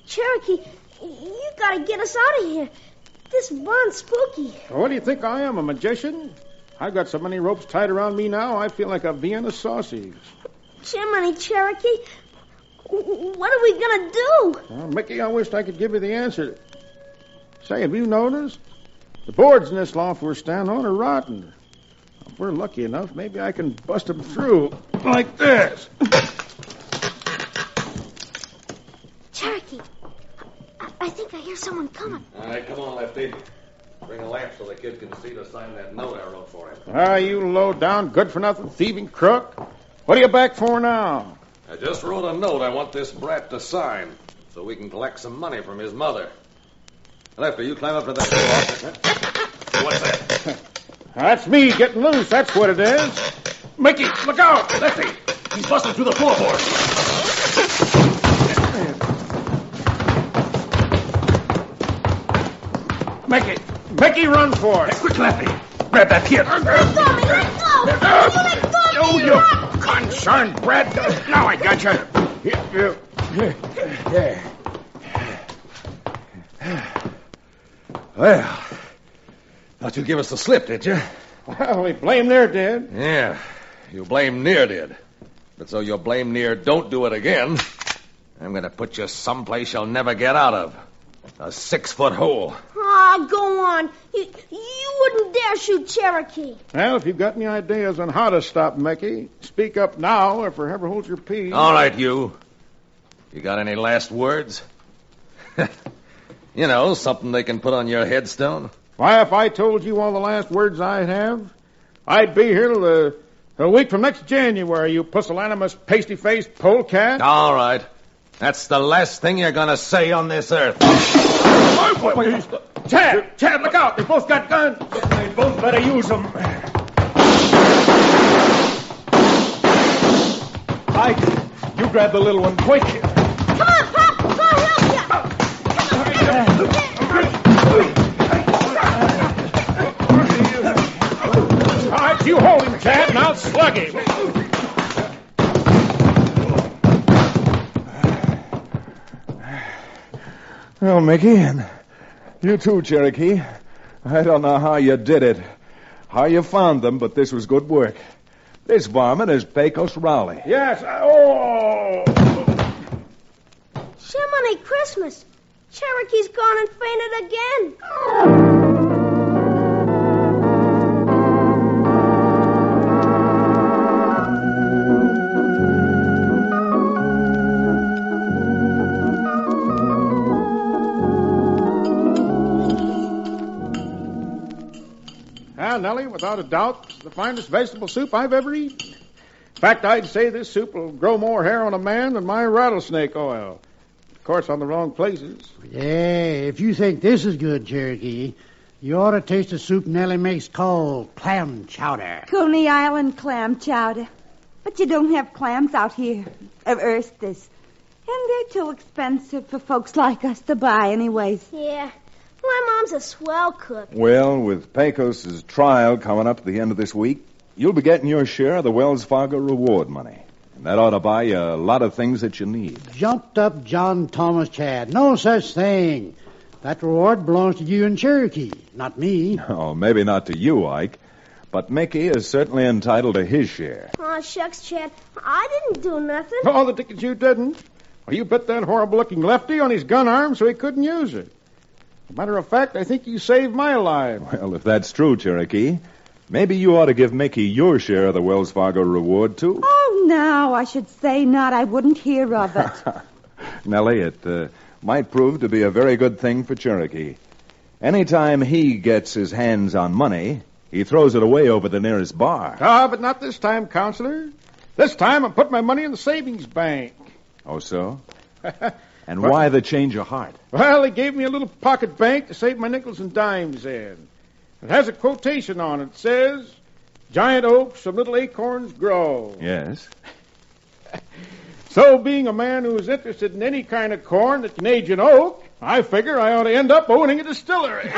Cherokee, you gotta get us out of here. This barn's spooky. What do you think I am, a magician? I've got so many ropes tied around me now, I feel like a Vienna sausage. Jiminy, Cherokee, what are we gonna do? Well, Mickey, I wished I could give you the answer. Say, have you noticed? The boards in this loft we're standing on are rotten. If we're lucky enough, maybe I can bust them through like this. Cherokee, I think I hear someone coming. All right, come on, Lefty. Bring a lamp so the kid can see to sign that note I wrote for him. You low-down, good-for-nothing thieving crook. What are you back for now? I just wrote a note I want this brat to sign so we can collect some money from his mother. Lefty, you climb up to that door. What's that? That's me getting loose, that's what it is. Mickey, look out! Lefty, he's busting through the floorboards. Mickey, run for it. Hey, quick, Lefty. Grab that kid. Let go! You let go! Oh, you concerned brat. Now I got you. Well, thought you'd give us the slip, did you? Well, we blame near did. Yeah, you blame near did. But so you blame near don't do it again, I'm going to put you someplace you'll never get out of. A 6-foot hole. Ah, go on. You wouldn't dare shoot Cherokee. Well, if you've got any ideas on how to stop Mickey, speak up now or forever hold your peace. All right, you. You got any last words? You know, something they can put on your headstone. Why, if I told you all the last words I have, I'd be here till a week from next January, you pusillanimous, pasty-faced polecat. All right. That's the last thing you're going to say on this earth. Chad, look out. They both got guns. They both better use them. Ike, you grab the little one quick. Come on, Pop. I'll help you. All right, you hold him, Chad, and I'll slug him. Well, Mickey, and you too, Cherokee. I don't know how you did it, how you found them, but this was good work. This varmint is Pecos Rowley. Yes, Jiminy Christmas. Cherokee's gone and fainted again. Nellie, without a doubt, it's the finest vegetable soup I've ever eaten. In fact, I'd say this soup will grow more hair on a man than my rattlesnake oil. Of course, on the wrong places. Yeah, if you think this is good, Cherokee, you ought to taste the soup Nellie makes called clam chowder. Coney Island clam chowder. But you don't have clams out here, of oysters. And they're too expensive for folks like us to buy anyways. Yeah. My mom's a swell cook. Well, with Pecos' trial coming up at the end of this week, you'll be getting your share of the Wells Fargo reward money. And that ought to buy you a lot of things that you need. Jumped up John Thomas Chad. No such thing. That reward belongs to you and Cherokee, not me. Oh, maybe not to you, Ike. But Mickey is certainly entitled to his share. Oh, shucks, Chad. I didn't do nothing. Oh, the tickets you didn't. Well, you bit that horrible-looking lefty on his gun arm so he couldn't use it. As a matter of fact, I think you saved my life. Well, if that's true, Cherokee, maybe you ought to give Mickey your share of the Wells Fargo reward, too. Oh, no, I should say not. I wouldn't hear of it. Nellie, it might prove to be a very good thing for Cherokee. Anytime he gets his hands on money, he throws it away over the nearest bar. Ah, but not this time, Counselor. This time I'm putting my money in the savings bank. Oh, so? And why the change of heart? Well, they gave me a little pocket bank to save my nickels and dimes in. It has a quotation on it. It says, "Giant oaks from little acorns grow." Yes. So, being a man who is interested in any kind of corn that can age an oak, I figure I ought to end up owning a distillery.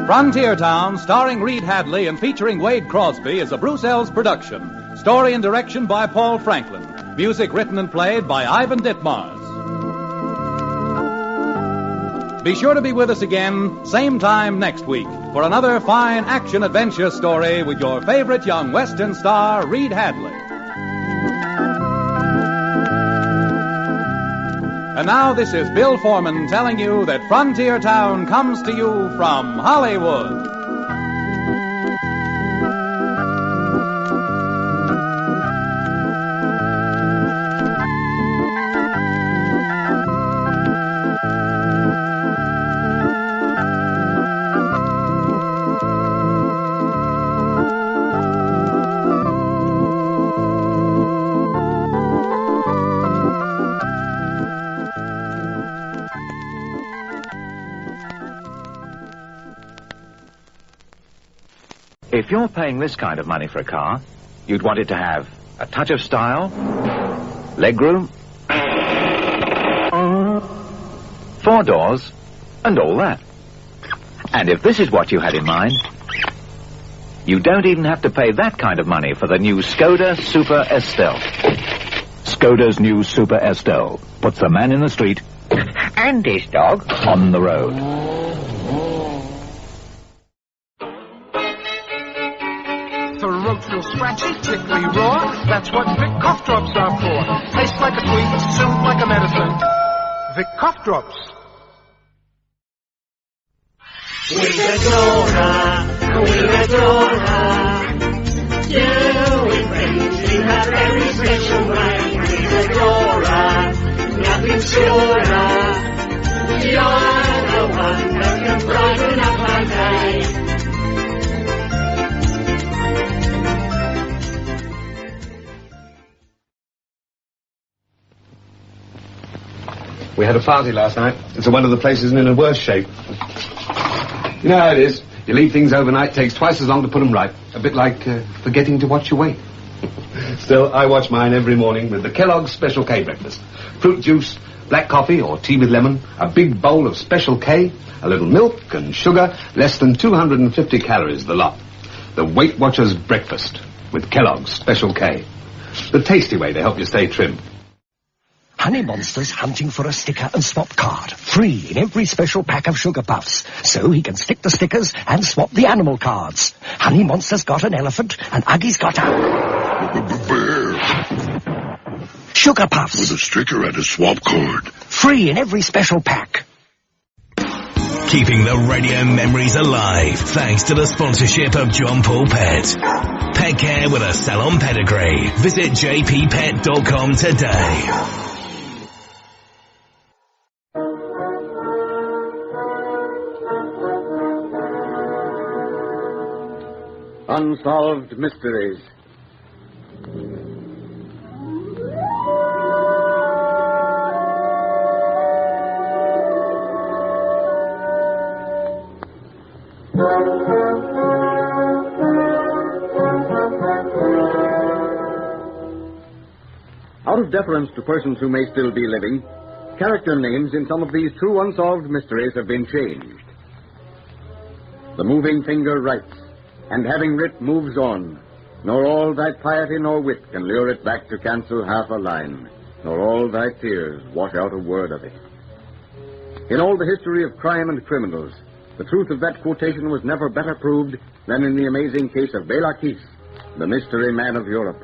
Frontier Town, starring Reed Hadley and featuring Wade Crosby, is a Bruce Ells production. Story and direction by Paul Franklin. Music written and played by Ivan Ditmars. Be sure to be with us again, same time next week, for another fine action-adventure story with your favorite young Western star, Reed Hadley. And now this is Bill Foreman telling you that Frontier Town comes to you from Hollywood. If you're paying this kind of money for a car, you'd want it to have a touch of style, legroom, 4 doors, and all that. And if this is what you had in mind, you don't even have to pay that kind of money for the new Skoda Super Estelle. Skoda's new Super Estelle puts the man in the street And his dog. on the road. Throat real scratchy, tickly raw. That's what Vic cough drops are for. Tastes like a sweet, soothe like a medicine. Vic cough drops. We adore her. We adore her. Doing things in a very special way. We adore her. Nothing surer. You're the one that can brighten up our day. We had a party last night. It's a wonder the place isn't in a worse shape. You know how it is. You leave things overnight, takes twice as long to put them right. A bit like forgetting to watch your weight. Still, I watch mine every morning with the Kellogg's Special K breakfast. Fruit juice, black coffee or tea with lemon, a big bowl of Special K, a little milk and sugar, less than 250 calories the lot. The Weight Watchers breakfast with Kellogg's Special K. The tasty way to help you stay trim. Honey Monster's hunting for a sticker and swap card. Free in every special pack of Sugar Puffs. So he can stick the stickers and swap the animal cards. Honey Monster's got an elephant and Uggy's got a... Bear. Sugar Puffs. With a sticker and a swap card. Free in every special pack. Keeping the radio memories alive thanks to the sponsorship of John Paul Pet. Pet care with a salon pedigree. Visit jppet.com today. Unsolved Mysteries. Out of deference to persons who may still be living, character names in some of these true unsolved mysteries have been changed. The moving finger writes, and having writ moves on, nor all thy piety nor wit can lure it back to cancel half a line, nor all thy tears wash out a word of it. In all the history of crime and criminals, the truth of that quotation was never better proved than in the amazing case of Belakis, the mystery man of Europe.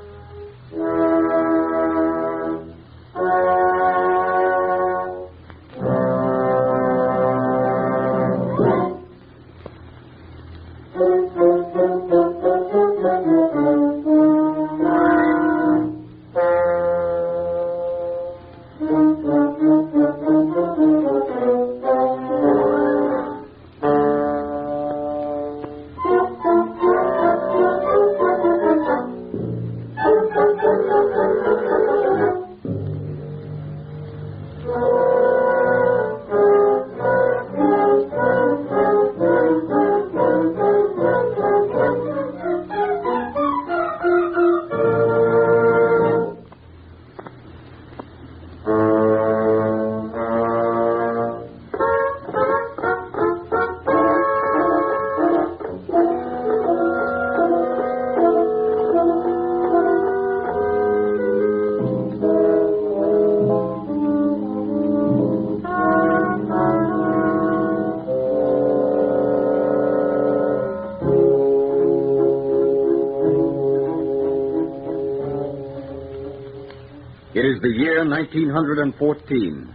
It is the year 1914.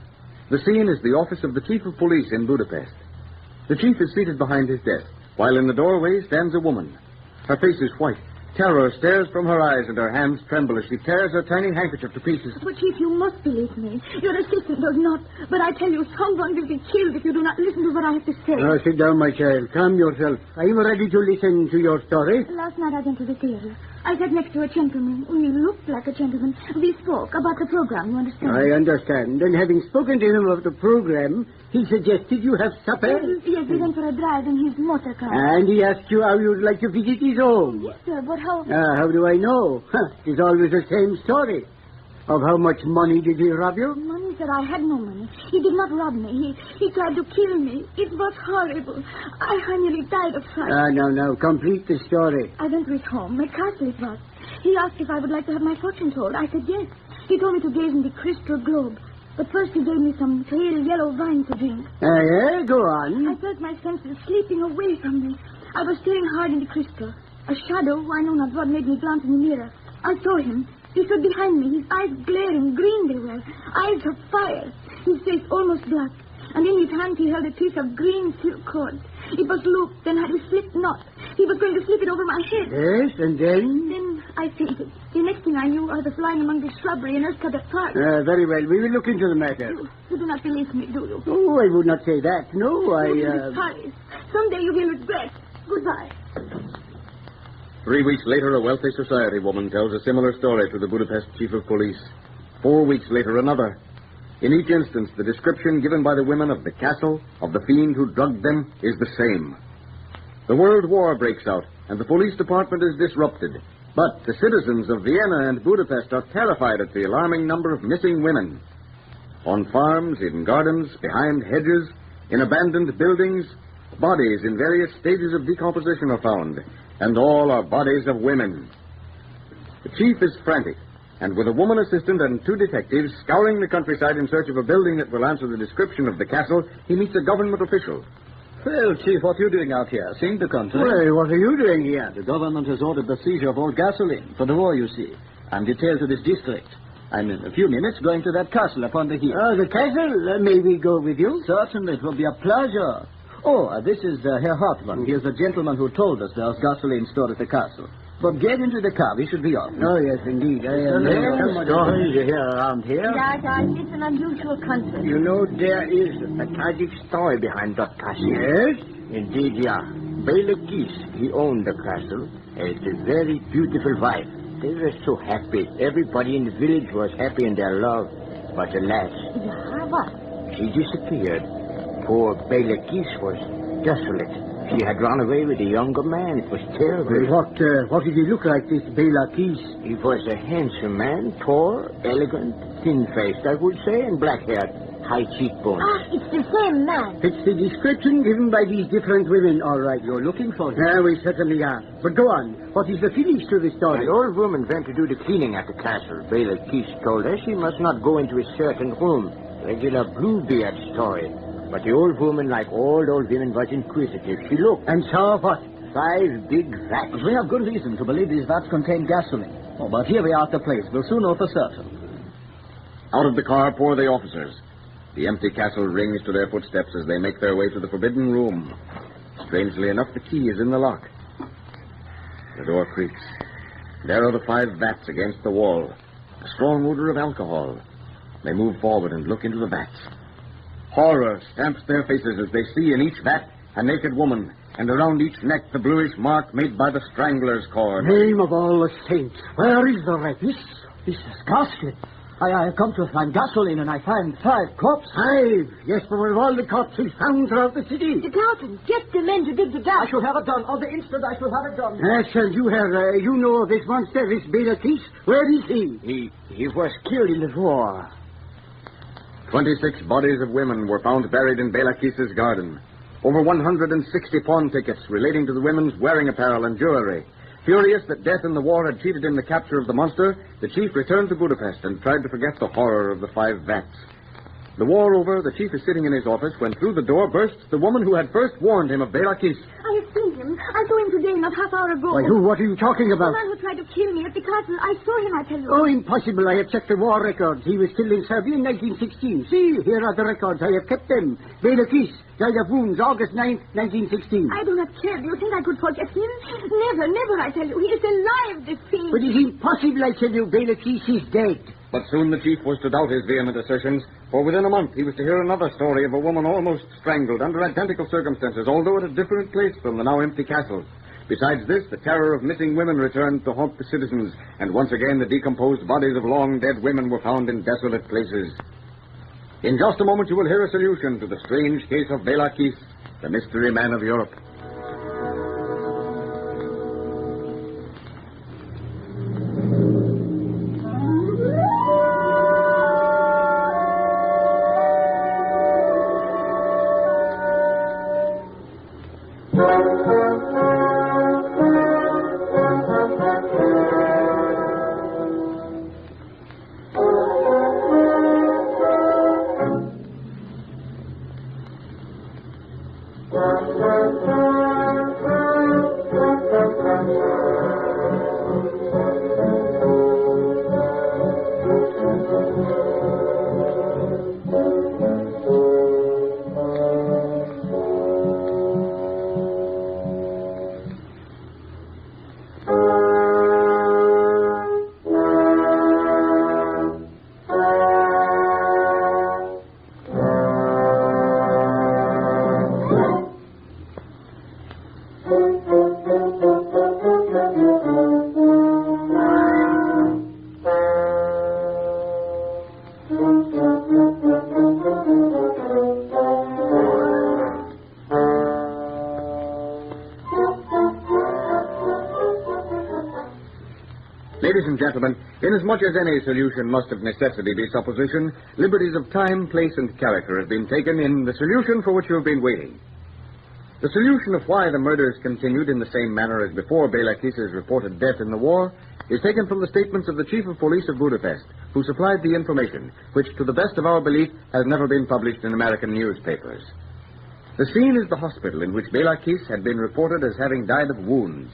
The scene is the office of the Chief of Police in Budapest. The Chief is seated behind his desk, while in the doorway stands a woman. Her face is white. Terror stares from her eyes and her hands tremble as she tears her tiny handkerchief to pieces. But, Chief, you must believe me. Your assistant does not. But I tell you, someone will be killed if you do not listen to what I have to say. Now, sit down, my child. Calm yourself. Are you ready to listen to your story? Last night I went to the theater. I sat next to a gentleman. He looked like a gentleman. We spoke about the program, you understand? I understand. And having spoken to him of the program, he suggested you have supper? Yes, we went for a drive in his motor car. And he asked you how you'd like to visit his home? Yes, sir, but how... How do I know? It's always the same story. Of how much money did he rob you? Money, sir, I had no money. He did not rob me. He tried to kill me. It was horrible. I nearly died of fright. No. Complete the story. I went to his home, at Castle it was. He asked if I would like to have my fortune told. I said yes. He told me to gaze in the crystal globe. But first he gave me some pale yellow wine to drink. Yeah, go on. I felt my senses slipping away from me. I was staring hard in the crystal. A shadow, I know not what, made me glance in the mirror. I saw him. He stood behind me, his eyes glaring, green they were, eyes of fire, his face almost black. And in his hand he held a piece of green silk cord. It was looped and had a slip knot. He was going to slip it over my head. Yes, and then? Then I fainted. The next thing I knew, I was lying among the shrubbery in earth-cut apart. Very well. We will look into the matter. You do not believe me, do you? Oh, I would not say that. No, Paris. Someday you will regret. Goodbye. 3 weeks later, a wealthy society woman tells a similar story to the Budapest chief of police. 4 weeks later, another. In each instance, the description given by the women of the castle, of the fiend who drugged them, is the same. The World War breaks out, and the police department is disrupted. But the citizens of Vienna and Budapest are terrified at the alarming number of missing women. On farms, in gardens, behind hedges, in abandoned buildings, bodies in various stages of decomposition are found, and all are bodies of women. The chief is frantic, and with a woman assistant and 2 detectives scouring the countryside in search of a building that will answer the description of the castle, he meets a government official. Well, Chief, what are you doing out here? Seeing the country? Well, what are you doing here? The government has ordered the seizure of all gasoline for the war, you see. I'm detailed to this district. I'm in a few minutes going to that castle upon the hill. Oh, the castle? May we go with you? Certainly, it will be a pleasure. Oh, this is Herr Hartmann. He is the gentleman who told us there's gasoline stored at the castle. But get into the car. We should be off. Oh, yes, indeed. Stories you hear around here. It's an unusual country. You know, there is a tragic story behind that castle. Yes? Indeed, yeah. Bela Kiss, he owned the castle, and it's a very beautiful wife. They were so happy. Everybody in the village was happy in their love. But alas, What? she disappeared. Poor Bela Kiss was desolate. She had run away with a younger man. It was terrible. What did he look like, this Bela Kiss? He was a handsome man, tall, elegant, thin-faced, I would say, and black-haired, high cheekbones. It's the same man. It's the description given by these different women, all right. You're looking for him. Yeah, we certainly are. But go on. What is the finish to the story? An old woman went to do the cleaning at the castle. Bela Kiss told her she must not go into a certain room. Regular Bluebeard story. But the old woman, like all old women, was inquisitive. She looked and saw what? 5 big vats. We have good reason to believe these vats contain gasoline. Oh, but here we are at the place. We'll soon know for certain. Out of the car pour the officers. The empty castle rings to their footsteps as they make their way to the forbidden room. Strangely enough, the key is in the lock. The door creaks. There are the 5 vats against the wall. A strong odor of alcohol. They move forward and look into the vats. Horror stamps their faces as they see in each vat a naked woman, and around each neck the bluish mark made by the strangler's cord. Name of all the saints. Where is the wreck? This is ghastly. I have come to find gasoline, and I find 5 corpses. 5? Yes, but with all the corpses found throughout the city. The Dalton, get the men to dig the gas. I shall have it done. On the instant, I shall have it done. Yes, and you have, you know this monster, this Bela Kiss. Where is he? He was killed in the war. 26 bodies of women were found buried in Bela Kiss's garden. Over 160 pawn tickets relating to the women's wearing apparel and jewelry. Furious that death in the war had cheated in the capture of the monster, the chief returned to Budapest and tried to forget the horror of the 5 vats. The war over, the chief is sitting in his office when through the door bursts the woman who had first warned him of Bela Kiss. I have seen him. I saw him today, not half hour ago. Why, who? What are you talking about? The man who tried to kill me at the castle. I saw him, I tell you. Oh, impossible. I have checked the war records. He was killed in Serbia in 1916. See, here are the records. I have kept them. Bela Kiss died of wounds August 9th, 1916. I do not care. Do you think I could forget him? Never, never, I tell you. He is alive, this fiend. But it's impossible, I tell you. Bela Kiss is dead. But soon the chief was to doubt his vehement assertions, for within a month he was to hear another story of a woman almost strangled under identical circumstances, although at a different place from the now empty castle. Besides this, the terror of missing women returned to haunt the citizens, and once again the decomposed bodies of long-dead women were found in desolate places. In just a moment you will hear a solution to the strange case of Bela Kiss, the mystery man of Europe. Ladies and gentlemen, inasmuch as any solution must of necessity be supposition, liberties of time, place, and character have been taken in the solution for which you have been waiting. The solution of why the murders continued in the same manner as before Bela Kis's reported death in the war is taken from the statements of the Chief of Police of Budapest, who supplied the information, which, to the best of our belief, has never been published in American newspapers. The scene is the hospital in which Bela Kis had been reported as having died of wounds.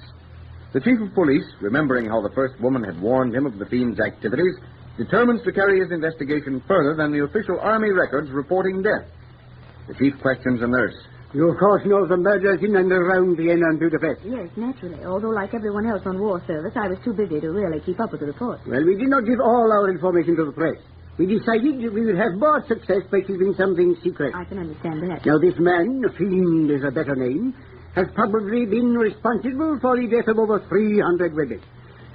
The Chief of Police, remembering how the first woman had warned him of the fiend's activities, determines to carry his investigation further than the official army records reporting death. The Chief questions a nurse. You, of course, know the murders in and around Vienna and Budapest. Yes, naturally. Although, like everyone else on war service, I was too busy to really keep up with the report. Well, we did not give all our information to the press. We decided we would have more success by keeping something secret. I can understand that. Now, this man, Fiend is a better name, has probably been responsible for the death of over 300 women.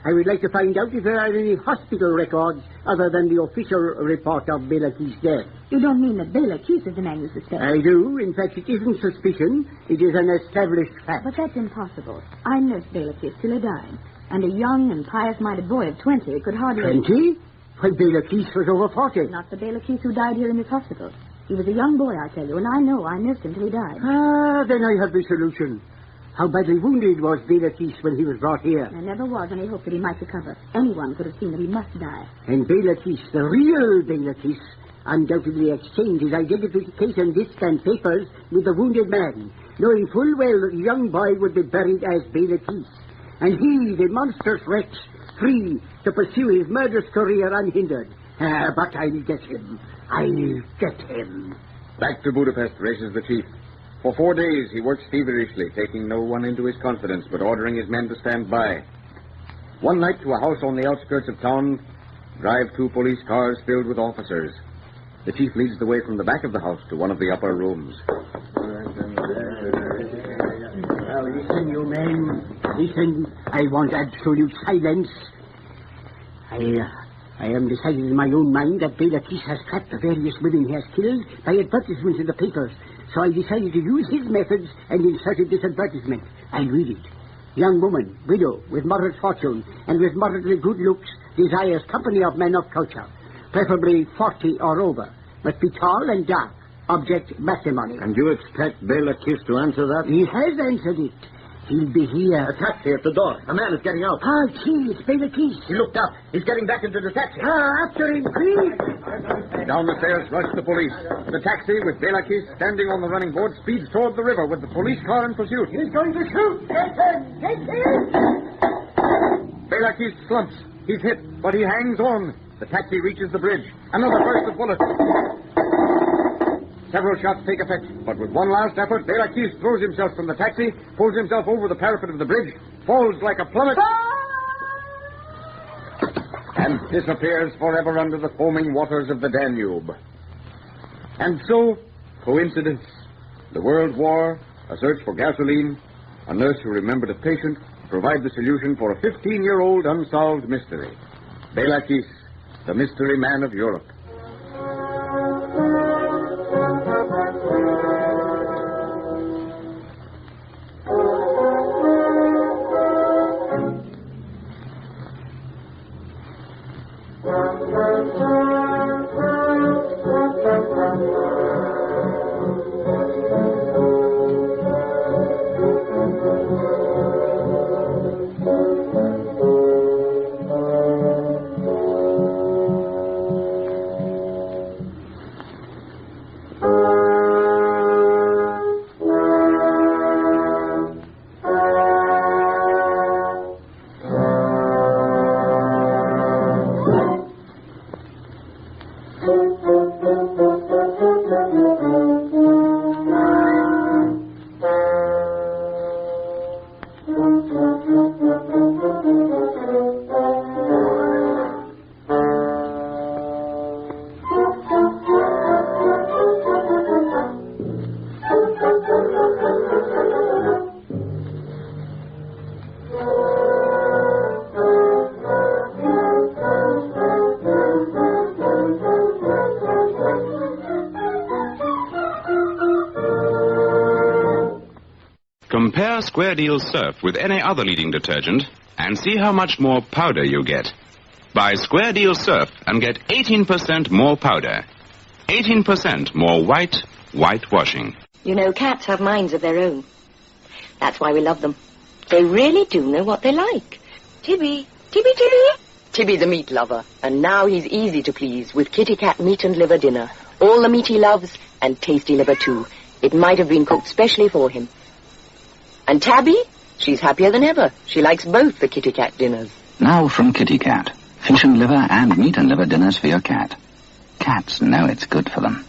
I would like to find out if there are any hospital records other than the official report of Bela Kis' death. You don't mean that Bela Kis is the man you suspect? I do. In fact, it isn't suspicion. It is an established fact. But that's impossible. I nursed Bela Kis till he died. And a young and pious-minded boy of 20 could hardly... 20? Why, Bela Kis was over 40. Not the Bela Kis who died here in this hospital. He was a young boy, I tell you, and I know I nursed him till he died. Ah, then I have the solution. How badly wounded was Bela Kis when he was brought here? There never was any hope that he might recover. Anyone could have seen that he must die. And Bela Kis, the real Bela Kis, undoubtedly exchanged his identification disc and papers with the wounded man, knowing full well that the young boy would be buried as Bela Kis. And he, the monstrous wretch, free to pursue his murderous career unhindered. But I'll get him. I'll get him. Back to Budapest races the chief. For 4 days he works feverishly, taking no one into his confidence, but ordering his men to stand by. One night, to a house on the outskirts of town, drive 2 police cars filled with officers. The chief leads the way from the back of the house to one of the upper rooms. Now, listen, you men. Listen. I want absolute silence. I am decided in my own mind that Bela Kis has trapped the various women he has killed by advertisements in the papers. So I decided to use his methods and inserted this advertisement. I'll read it. Young woman, widow, with moderate fortune and with moderately good looks, desires company of men of culture, preferably 40 or over. Must be tall and dark. Object, matrimony. And you expect Bela Kis to answer that? He has answered it. He'll be here. A taxi at the door. A man is getting out. Ah, gee, it's Bela Kis. He looked up. He's getting back into the taxi. After him, please. Down the stairs rush the police. The taxi, with Bela Kis standing on the running board, speeds toward the river with the police car in pursuit. He's going to shoot. Get him! Get him! Bela Kis slumps. He's hit, but he hangs on. The taxi reaches the bridge. Another burst of bullets. Several shots take effect, but with one last effort, Bela Kis throws himself from the taxi, pulls himself over the parapet of the bridge, falls like a plummet, and disappears forever under the foaming waters of the Danube. And so, coincidence, the World War, a search for gasoline, a nurse who remembered a patient, provide the solution for a 15-year-old unsolved mystery. Bela Kis, the mystery man of Europe. Compare Square Deal's Surf with any other leading detergent and see how much more powder you get. Buy Square Deal Surf and get 18% more powder. 18% more whitewashing. You know, cats have minds of their own. That's why we love them. They really do know what they like. Tibby. Tibby's a meat lover, and now he's easy to please with Kitty Cat meat and liver dinner. All the meat he loves, and tasty liver too. It might have been cooked specially for him. And Tabby? She's happier than ever. She likes both the Kitty Cat dinners. Now from Kitty Cat. Fish and liver and meat and liver dinners for your cat. Cats know it's good for them.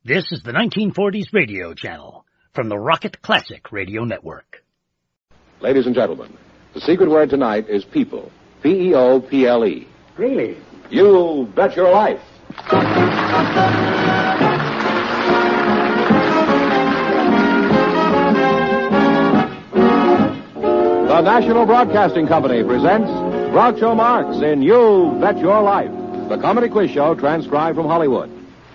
This is the 1940s radio channel from the Rocket Classic Radio Network. Ladies and gentlemen, the secret word tonight is people. P-E-O-P-L-E. Really? You bet your life. The National Broadcasting Company presents Groucho Marx in You Bet Your Life, the comedy quiz show transcribed from Hollywood.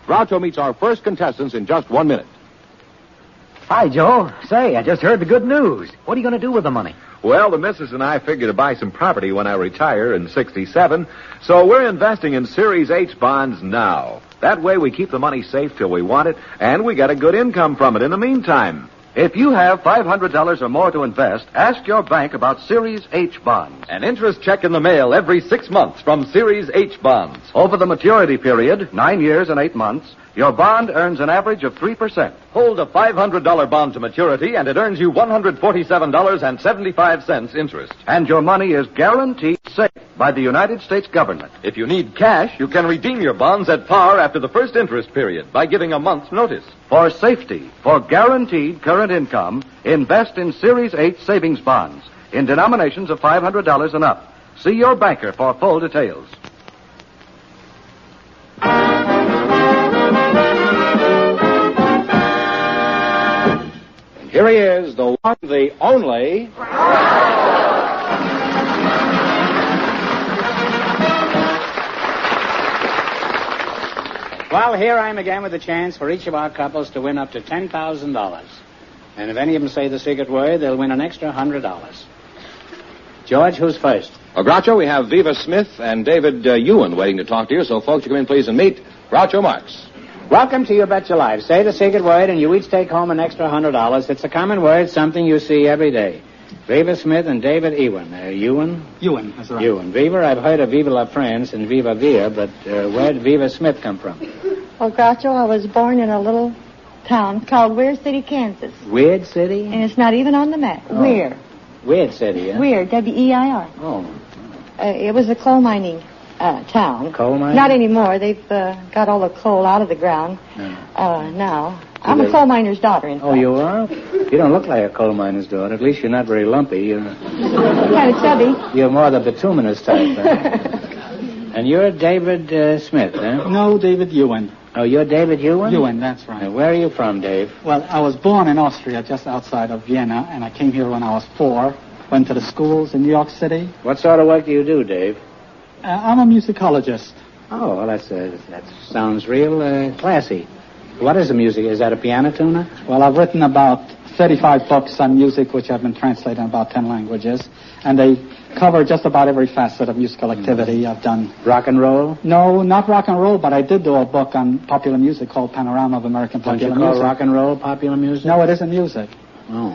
Groucho meets our first contestants in just 1 minute. Hi, Joe. Say, I just heard the good news. What are you going to do with the money? Well, the missus and I figure to buy some property when I retire in 67, so we're investing in Series H bonds now. That way we keep the money safe till we want it, and we get a good income from it in the meantime. If you have $500 or more to invest, ask your bank about Series H bonds. An interest check in the mail every 6 months from Series H bonds. Over the maturity period, 9 years and 8 months, your bond earns an average of 3%. Hold a $500 bond to maturity, and it earns you $147.75 interest. And your money is guaranteed safe by the United States government. If you need cash, you can redeem your bonds at par after the first interest period by giving a month's notice. For safety, for guaranteed current income, invest in Series H savings bonds in denominations of $500 and up. See your banker for full details. Here he is, the one, the only... Well, here I am again with a chance for each of our couples to win up to $10,000. And if any of them say the secret word, they'll win an extra $100. George, who's first? Well, Groucho, we have Viva Smith and David Ewan waiting to talk to you, so folks, you come in, please, and meet Groucho Marx. Welcome to You Bet Your Life. Say the secret word, and you each take home an extra $100. It's a common word, something you see every day. Viva Smith and David Ewan. Ewan? Ewan, that's right. Ewan. Viva, I've heard of Viva la France and Viva Via, but where did Viva Smith come from? Well, Groucho, I was born in a little town called Weir City, Kansas. Weird City? And it's not even on the map. Oh. Weir. Weird City, yeah? Weir, W-E-I-R. Oh. It was a coal mining town. Coal mining? Not anymore. They've got all the coal out of the ground now. I'm a coal miner's daughter, in fact. Oh, you are? You don't look like a coal miner's daughter. At least you're not very lumpy. You're kind of chubby. You're more the bituminous type. And you're David Smith, eh? No, David Ewan. Oh, you're David Ewan? Ewan, that's right. Where are you from, Dave? Well, I was born in Austria, just outside of Vienna, and I came here when I was 4. Went to the schools in New York City. What sort of work do you do, Dave? I'm a musicologist. Oh, well, that sounds real classy. What is the music? Is that a piano tuner? Well, I've written about 35 books on music, which have been translated in about 10 languages, and they cover just about every facet of musical activity. I've done... Rock and roll? No, not rock and roll, but I did do a book on popular music called Panorama of American Popular Music. Don't you call Music. rock and roll popular music? No, it isn't music. Oh.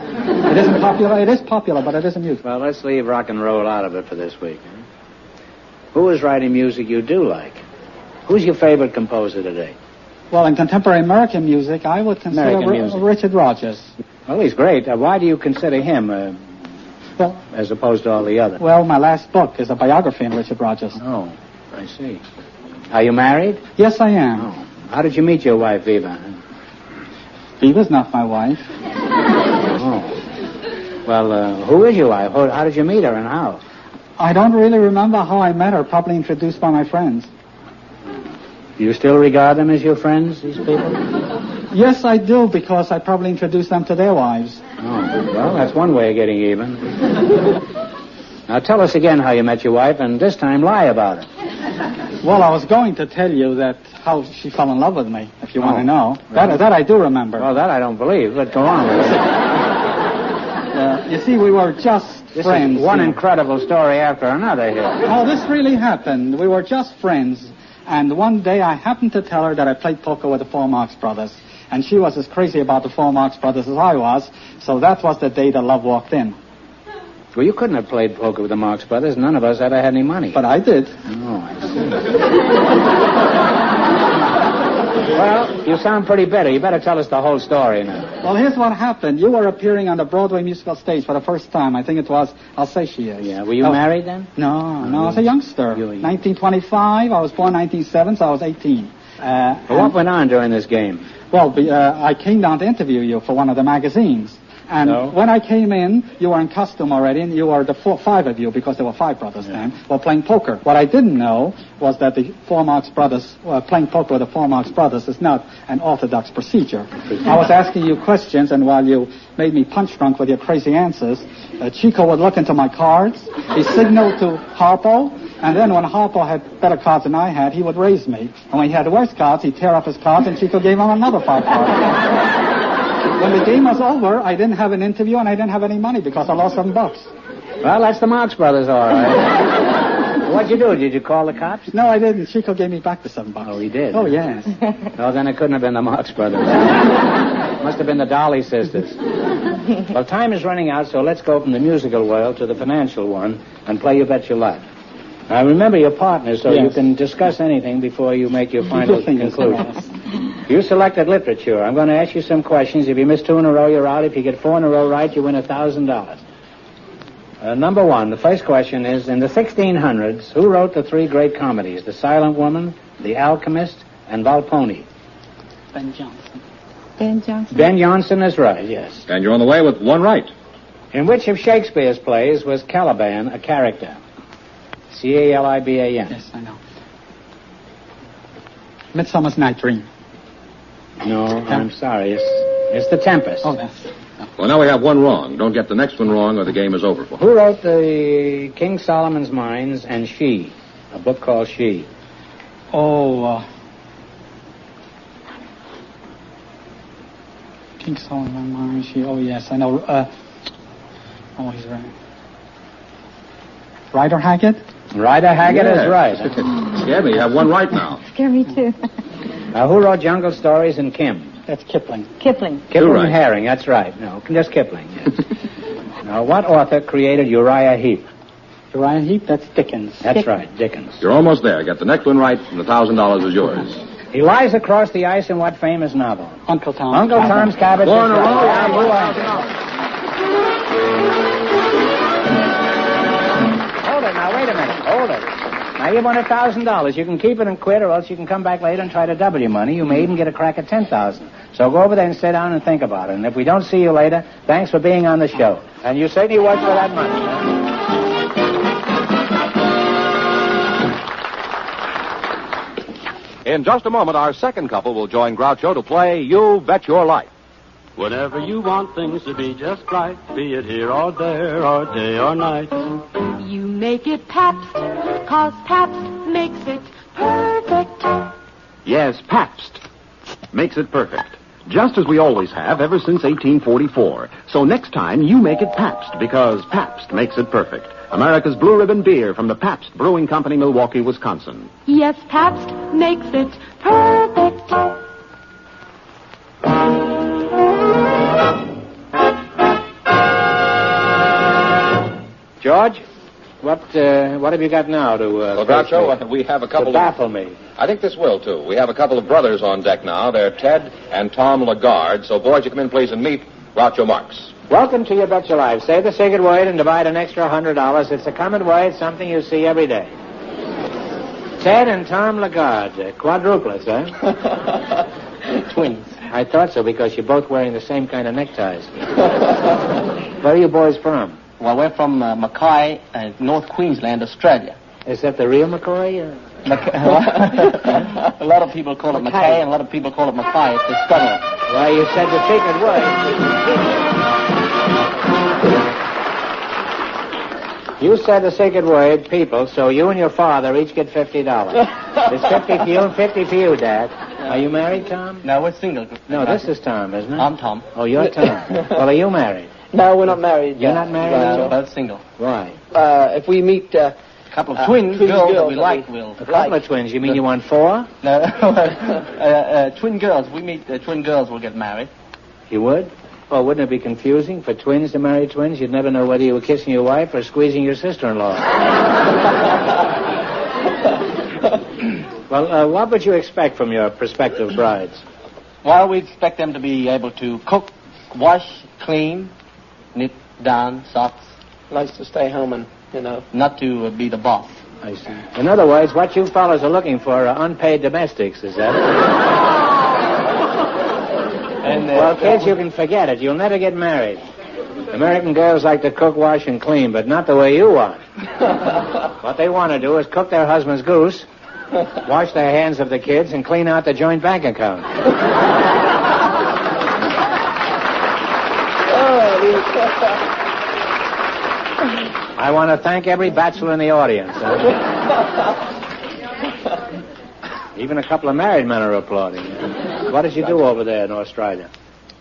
It isn't popular. It is popular, but it isn't music. Well, let's leave rock and roll out of it for this week. Huh? Who is writing music you do like? Who's your favorite composer today? Well, in contemporary American music, I would consider Richard Rodgers. Well, he's great. Why do you consider him, well, as opposed to all the others? Well, my last book is a biography on Richard Rodgers. Oh, I see. Are you married? Yes, I am. Oh. How did you meet your wife, Viva? Viva's not my wife. Oh. Well, who is your wife? How did you meet her and how? I don't really remember how I met her, probably introduced by my friends. Do you still regard them as your friends, these people? Yes, I do, because I probably introduced them to their wives. Oh, well, that's one way of getting even. Now, tell us again how you met your wife, and this time lie about it. Well, I was going to tell you how she fell in love with me, if you want to know. That I do remember. Well, that I don't believe, but go on with it. You see, we were just friends. Is one incredible story after another here. Oh, this really happened. We were just friends. And one day I happened to tell her that I played poker with the Four Marx Brothers. And she was as crazy about the Four Marx Brothers as I was. So that was the day that love walked in. Well, you couldn't have played poker with the Marx Brothers. None of us ever had any money. But I did. Oh, I see. Well, you sound pretty bitter. You better tell us the whole story now. Well, here's what happened. You were appearing on the Broadway musical stage for the first time. I think it was I'll Say She Is. Yeah. Were you married then? No, I was a youngster. 1925. I was born 1907, so I was 18. What went on during this game? Well, I came down to interview you for one of the magazines. And when I came in, you were in costume already, and you were the five of you, because there were five brothers then, were playing poker. What I didn't know was that the Four Marx Brothers, playing poker with the Four Marx Brothers is not an orthodox procedure. I was asking you questions, and while you made me punch drunk with your crazy answers, Chico would look into my cards, he signaled to Harpo, and then when Harpo had better cards than I had, he would raise me. And when he had the worst cards, he'd tear up his cards, and Chico gave him another 5 cards. When the game was over, I didn't have an interview and I didn't have any money because I lost $7. Well, that's the Marx Brothers, all right. What'd you do? Did you call the cops? No, I didn't. Chico gave me back the $7. Oh, he did? Oh, yes. No, then it couldn't have been the Marx Brothers. Must have been the Dolly sisters. Well, time is running out, so let's go from the musical world to the financial one and play You Bet Your Life. Now, remember your partner, so you can discuss anything before you make your final conclusion. You selected literature. I'm going to ask you some questions. If you miss 2 in a row, you're out. If you get 4 in a row right, you win $1,000. Number 1, the first question is, in the 1600s, who wrote the 3 great comedies, The Silent Woman, The Alchemist, and Volpone? Ben Jonson. Ben Jonson. Ben Jonson is right, yes. And you're on the way with 1 right. In which of Shakespeare's plays was Caliban a character? Caliban. Yes, I know. Midsummer's Night Dream. No, I'm sorry. It's The Tempest. Oh, that's... Well, now we have 1 wrong. Don't get the next one wrong or the game is over for you. Who wrote the King Solomon's Mines and She? A book called She. King Solomon's Mines, She. Oh, yes, I know. He's right. Rider Haggard? Rider Haggard is right. Scared me. You have 1 right now. Scare me, too. Who wrote Jungle Stories and Kim? That's Kipling. Kipling. Kipling right. Herring, that's right. No, just Kipling, yes. Now, what author created Uriah Heep? Uriah Heep, that's Dickens. That's right, Dickens. You're almost there. Get the next one right, and the $1,000 is yours. He lies across the ice in what famous novel? Uncle Tom. Uncle Tom's Cabin. Four in a row. Hold it now, wait a minute. Hold it. Now, you won $1,000. You can keep it and quit, or else you can come back later and try to double your money. You may even get a crack at $10,000. So go over there and sit down and think about it. And if we don't see you later, thanks for being on the show. And you certainly worked for that money. In just a moment, our second couple will join Groucho to play You Bet Your Life. Whenever you want things to be just right, be it here or there or day or night. You make it Pabst, 'cause Pabst makes it perfect. Yes, Pabst makes it perfect. Just as we always have ever since 1844. So next time, you make it Pabst, because Pabst makes it perfect. America's Blue Ribbon beer from the Pabst Brewing Company, Milwaukee, Wisconsin. Yes, Pabst makes it perfect. George, what have you got now to... Well, Groucho, we have a couple to baffle me. I think this will, too. We have a couple of brothers on deck now. They're Ted and Tom Lagarde. So, boys, you come in, please, and meet Groucho Marx. Welcome to You Bet Your Life. Say the secret word and divide an extra $100. It's a common word, something you see every day. Ted and Tom Lagarde, quadruplets, huh? Twins. I thought so, because you're both wearing the same kind of neckties. Where are you boys from? Well, we're from Mackay, North Queensland, Australia. Is that the real McCoy? A lot of people call it Mackay, and a lot of people call it Mackay. It's the stutter. Well, you said the secret word. You said the secret word, people, so you and your father each get $50. It's 50 for you and 50 for you, Dad. Are you married, Tom? No, we're single. No, this is Tom, isn't it? I'm Tom. Oh, you're Tom. Well, are you married? No, we're not married. You're not married? No, Joe? we're both single. Why? If we meet a couple of twin girls that we like, we'll... A couple of twins? You mean you want 4? No, twin girls. We meet twin girls, we'll get married. You would? Oh, wouldn't it be confusing for twins to marry twins? You'd never know whether you were kissing your wife or squeezing your sister-in-law. Well, what would you expect from your prospective brides? Well, we expect them to be able to cook, wash, clean, knit, darn, socks. Likes to stay home and, not to be the boss. I see. In other words, what you fellas are looking for are unpaid domestics, is that it? Well, kids, you can forget it. You'll never get married. American girls like to cook, wash, and clean, but not the way you want. What they want to do is cook their husband's goose, wash their hands of the kids, and clean out the joint bank account. I want to thank every bachelor in the audience. Even a couple of married men are applauding. What did you do over there in Australia?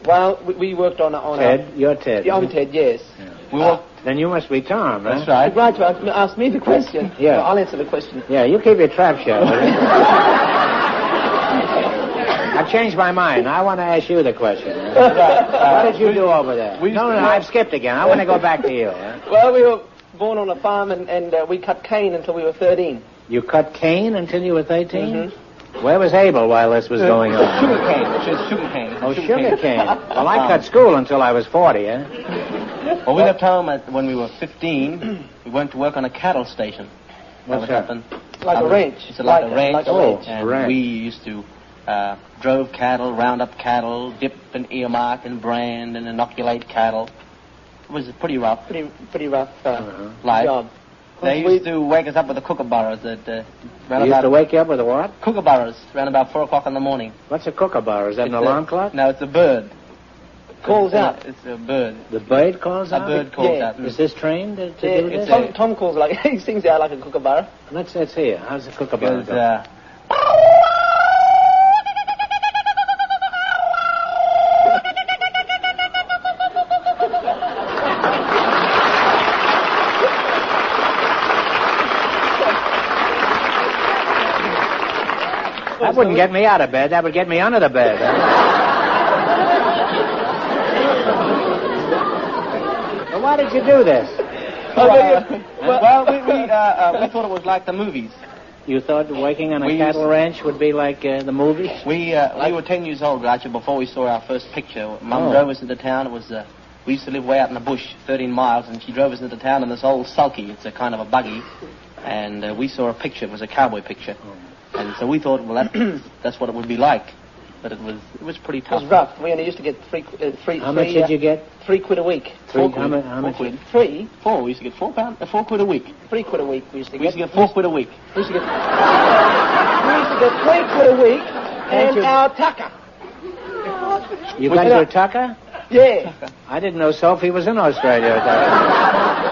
Well, we worked on Ted? You're Ted. Yeah, I'm Ted, yes. Yeah. Then you must be Tom, right? That's right. You're right to ask me the question. Yeah. Well, I'll answer the question. Yeah, you keep your trap shut. I've changed my mind. I want to ask you the question. What did you do over there? No, I've skipped again. I want to go back to you. Well, we were born on a farm, and we cut cane until we were 13. You cut cane until you were 13? Mm-hmm. Where was Abel while this was going on? Sugar cane. Which is sugar cane. Oh, sugar cane. Well, I cut school until I was 40, eh? Well, we left home when we were 15. We went to work on a cattle station. What's that? Like a ranch. It's like a ranch. Like a ranch. And right. We used to drove cattle, round up cattle, dip and earmark and brand and inoculate cattle. It was pretty rough. Pretty rough life. Job. They used to wake us up with the kookaburras You used to wake you up with a what? Kookaburras, around about 4 o'clock in the morning. What's a kookaburra? Is that an alarm clock? No, it's a bird. Calls out. It's a bird. The bird calls out? A bird calls out. Is this trained to do this? Tom calls like, he sings out like a kookaburra. Let's hear. How's the kookaburra go? That wouldn't get me out of bed. That would get me under the bed. Well, why did you do this? We thought it was like the movies. You thought waking on a cattle ranch would be like the movies? We were 10 years old, Roger, before we saw our first picture. Mum drove us into town. It was we used to live way out in the bush, 13 miles, and she drove us into town in this old sulky. It's a kind of a buggy, and we saw a picture. It was a cowboy picture. And so we thought, well, that's what it would be like. But it was pretty tough. It was rough. We only used to get How much did you get? £3 a week. How much? 4. We used to get £4 a week. £3 a week. We used to get £4 a week. We used to get £3 a week and our tucker. You got your tucker? Yeah. I didn't know Sophie was in Australia at that time.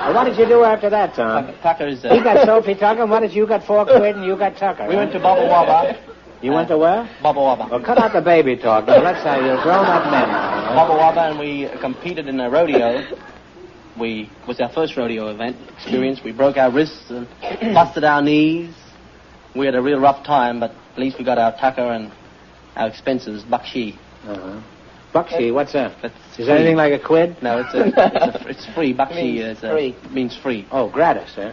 Well, what did you do after that, Tom? Tucker is... He got Sophie Tucker, and what did you got £4 and you got Tucker? We went to Bubba Wabba. You went to where? Bubba Wabba. Well, cut out the baby talk. Now, let's say you're grown-up men. Bubba Wabba, and we competed in a rodeo. It was our first rodeo event experience. We broke our wrists and busted our knees. We had a real rough time, but at least we got our tucker and our expenses, bakshi. Bakshi, what's that? Is that anything like a quid? No, it's free. Bakshi means free. Oh, gratis, eh?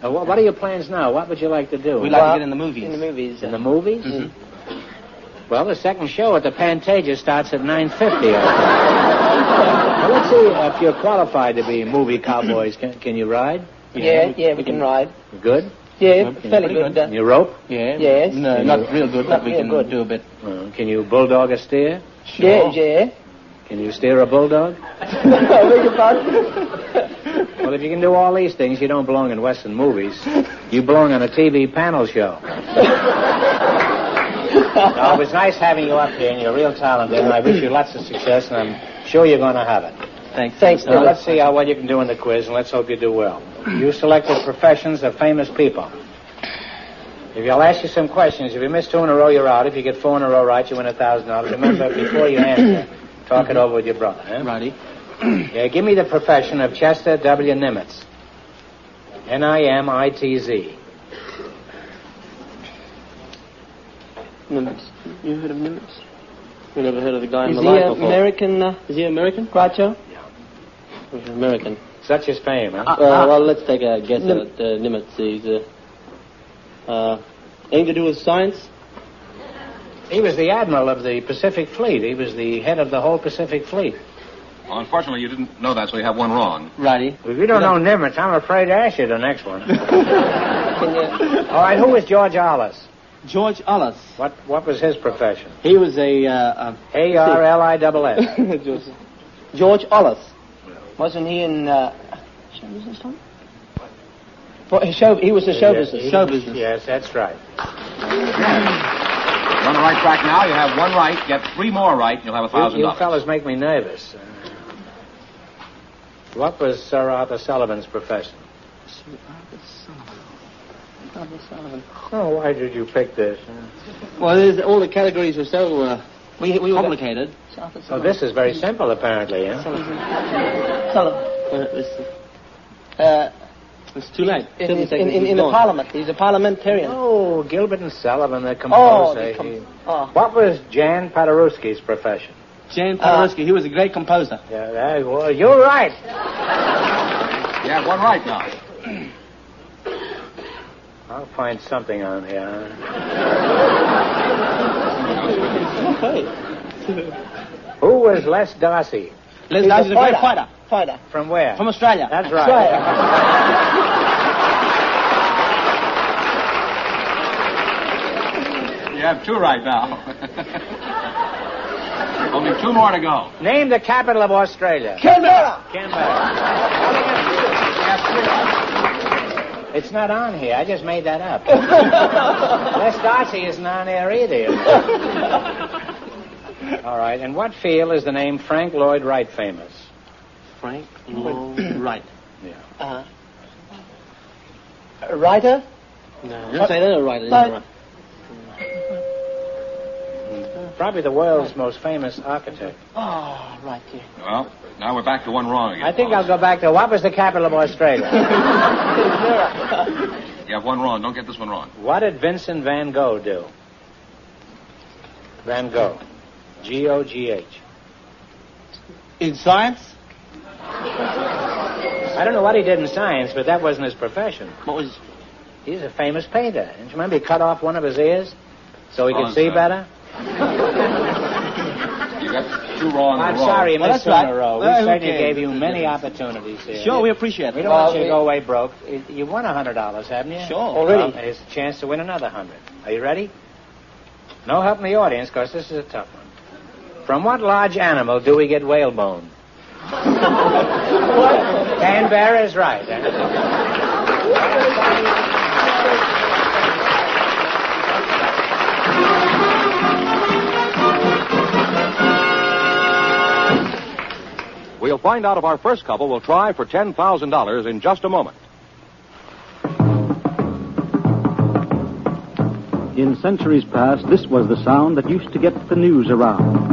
What are your plans now? What would you like to do? We'd like to get in the movies. In the movies. In the movies? Mm-hmm. Well, the second show at the Pantages starts at 9:50. Now, let's see if you're qualified to be movie cowboys. Can you ride? Yeah, we can ride. Good? Yeah, fairly good. Can you rope? Yeah. Yes. No, not real good, but we can do a bit. Can you bulldog a steer? Sure. Yeah. Can you steer a bulldog? I beg your pardon? Well, if you can do all these things, you don't belong in Western movies. You belong on a TV panel show. It was nice having you up here, and you're real talented, and I wish you lots of success, and I'm sure you're going to have it. Thanks. Now, let's see how well you can do in the quiz, and let's hope you do well. You selected professions of famous people. If I'll ask you some questions, if you miss 2 in a row, you're out. If you get 4 in a row right, you win $1,000. Remember, before you answer, talk it over with your brother. Eh? Righty. Yeah, give me the profession of Chester W. Nimitz. Nimitz. Nimitz. You heard of Nimitz? You never heard of the guy in Is the he light before. American? Is he American? Groucho? He's American. Such his fame, huh? Well, let's take a guess at Nimitz. He's anything to do with science? He was the admiral of the Pacific Fleet. He was the head of the whole Pacific Fleet. Well, unfortunately, you didn't know that, so you have one wrong. Righty. If you don't know Nimitz, I'm afraid to ask you the next one. All right, who was George Arliss? George Arliss. What was his profession? He was a... A-R-L-I-S-S. George Arliss. Wasn't he in, show business, Tom? He was a show business. Show business. Yes, that's right. You're on the right track now. You have one right. Get 3 more right, and you'll have $1,000. You fellas make me nervous. What was Sir Arthur Sullivan's profession? Sir Arthur Sullivan. Oh, why did you pick this? Well, all the categories were so complicated. So this is very simple, apparently, huh? Sullivan. It's too late. In the Parliament. He's a parliamentarian. Oh, Gilbert and Sullivan, the composer. What was Jan Paderewski's profession? Jan Paderewski. He was a great composer. Yeah, well, you're right. You have one right now. I'll find something on here. Who was Les Darcy? Les Darcy's a great fighter. From where? From Australia. That's right. You have 2 right now. Only 2 more to go. Name the capital of Australia. Canberra. It's not on here. I just made that up. Les Darcy isn't on there either. All right. In what field is the name Frank Lloyd Wright famous? Frank Lloyd Wright. Yeah. Writer? No. Don't say that, a writer. Probably the world's most famous architect. Oh, right here. Well, now we're back to 1 wrong again. I think I'll go back to what was the capital of Australia? You have 1 wrong. Don't get this one wrong. What did Vincent van Gogh do? Van Gogh. G-O-G-H. In science? I don't know what he did in science, but that wasn't his profession. What was... He's a famous painter. Don't you remember he cut off one of his ears so he could see better? You got 2 wrong. I'm sorry you missed 2 in a row. We certainly gave you many opportunities here. Sure, we appreciate it. We don't want you to go away broke. You won $100, haven't you? Sure. Already. Well, here's a chance to win another 100. Are you ready? No help in the audience, because this is a tough one. From what large animal do we get whalebone? Canberra is right. We'll find out if our first couple will try for $10,000 in just a moment. In centuries past, this was the sound that used to get the news around.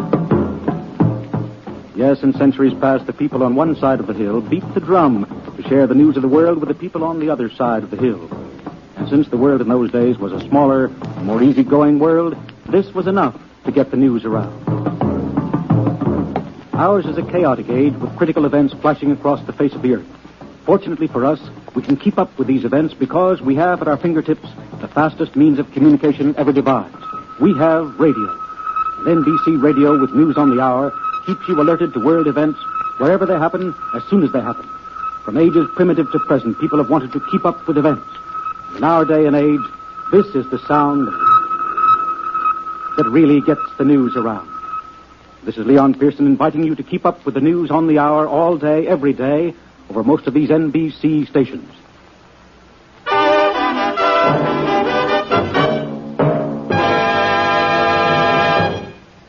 Yes, in centuries past, the people on one side of the hill beat the drum to share the news of the world with the people on the other side of the hill. And since the world in those days was a smaller, more easygoing world, this was enough to get the news around. Ours is a chaotic age with critical events flashing across the face of the earth. Fortunately for us, we can keep up with these events because we have at our fingertips the fastest means of communication ever devised. We have radio. And NBC Radio with news on the hour keeps you alerted to world events wherever they happen, as soon as they happen. From ages primitive to present, people have wanted to keep up with events. In our day and age, this is the sound that really gets the news around. This is Leon Pearson inviting you to keep up with the news on the hour all day, every day, over most of these NBC stations.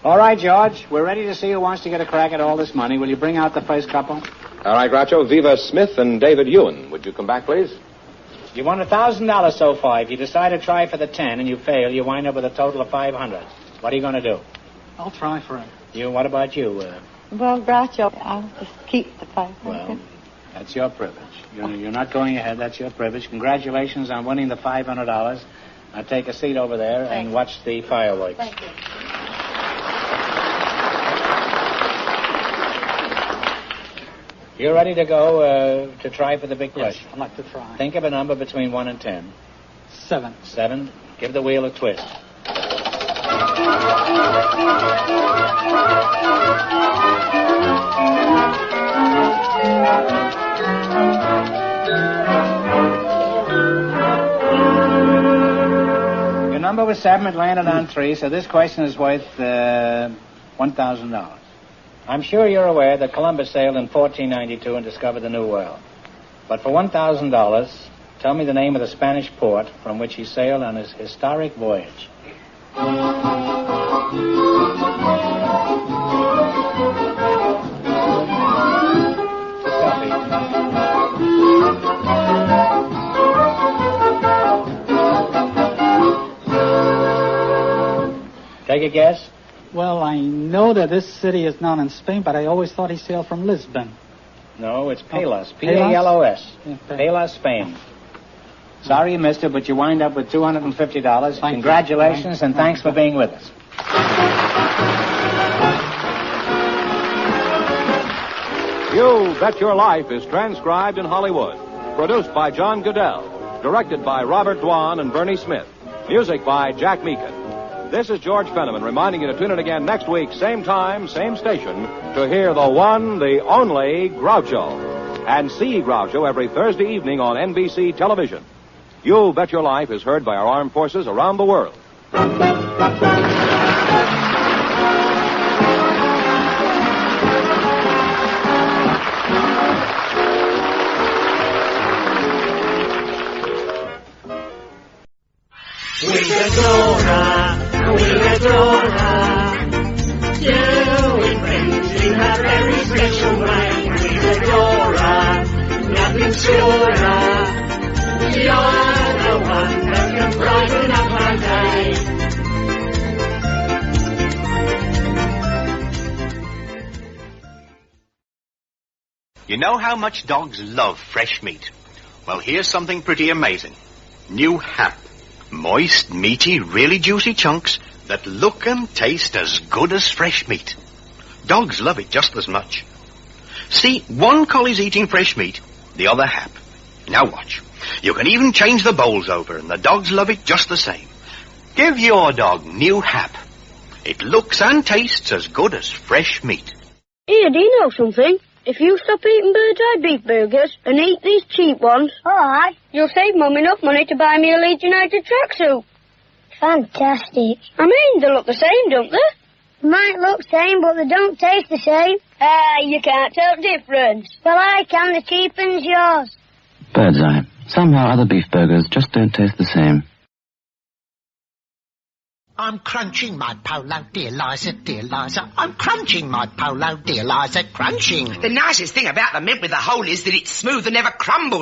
All right, George, we're ready to see who wants to get a crack at all this money. Will you bring out the first couple? All right, Groucho. Viva Smith and David Ewan. Would you come back, please? You won $1,000 so far. If you decide to try for the 10 and you fail, you wind up with a total of $500. What are you going to do? I'll try for it. What about you? Well, Groucho, I'll just keep the 500. Well, that's your privilege. You're not going ahead. That's your privilege. Congratulations on winning the $500. Now take a seat over there and watch the fireworks. Thank you. You're ready to go to try for the big question? I'd like to try. Think of a number between 1 and 10. 7. 7. Give the wheel a twist. Your number was 7. It landed on 3, so this question is worth $1,000. I'm sure you're aware that Columbus sailed in 1492 and discovered the New World. But for $1,000, tell me the name of the Spanish port from which he sailed on his historic voyage. Take a guess? Well, I know that this city is not in Spain, but I always thought he sailed from Lisbon. No, it's Palos. P-A-L-O-S. Palos, Spain. Sorry you missed it, but you wind up with $250. Congratulations, and thanks for being with us. You Bet Your Life is transcribed in Hollywood. Produced by John Goodell. Directed by Robert Dwan and Bernie Smith. Music by Jack Meakin. This is George Fenneman reminding you to tune in again next week, same time, same station, to hear the one, the only Groucho. And see Groucho every Thursday evening on NBC television. You Bet Your Life is heard by our armed forces around the world. We adore her. We adore her. You invented her very special way. We adore her. Nothing's surer. You're the one that can brighten up my day. You know how much dogs love fresh meat? Well, here's something pretty amazing. New hap. Moist, meaty, really juicy chunks that look and taste as good as fresh meat. Dogs love it just as much. See, one collie's eating fresh meat, the other hap. Now watch. You can even change the bowls over, and the dogs love it just the same. Give your dog new hap. It looks and tastes as good as fresh meat. Here, do you know something? If you stop eating bird-eye beef burgers and eat these cheap ones, Alright. you'll save Mum enough money to buy me a Leeds United tracksuit. Fantastic. I mean, they look the same, don't they? Might look same, but they don't taste the same. You can't tell the difference. Well, I can. The cheap one's yours. Bird's eye. Somehow other beef burgers just don't taste the same. I'm crunching my polo, dear Liza, dear Liza. I'm crunching my polo, dear Liza, crunching. The nicest thing about the mint with the hole is that it's smooth and never crumbles.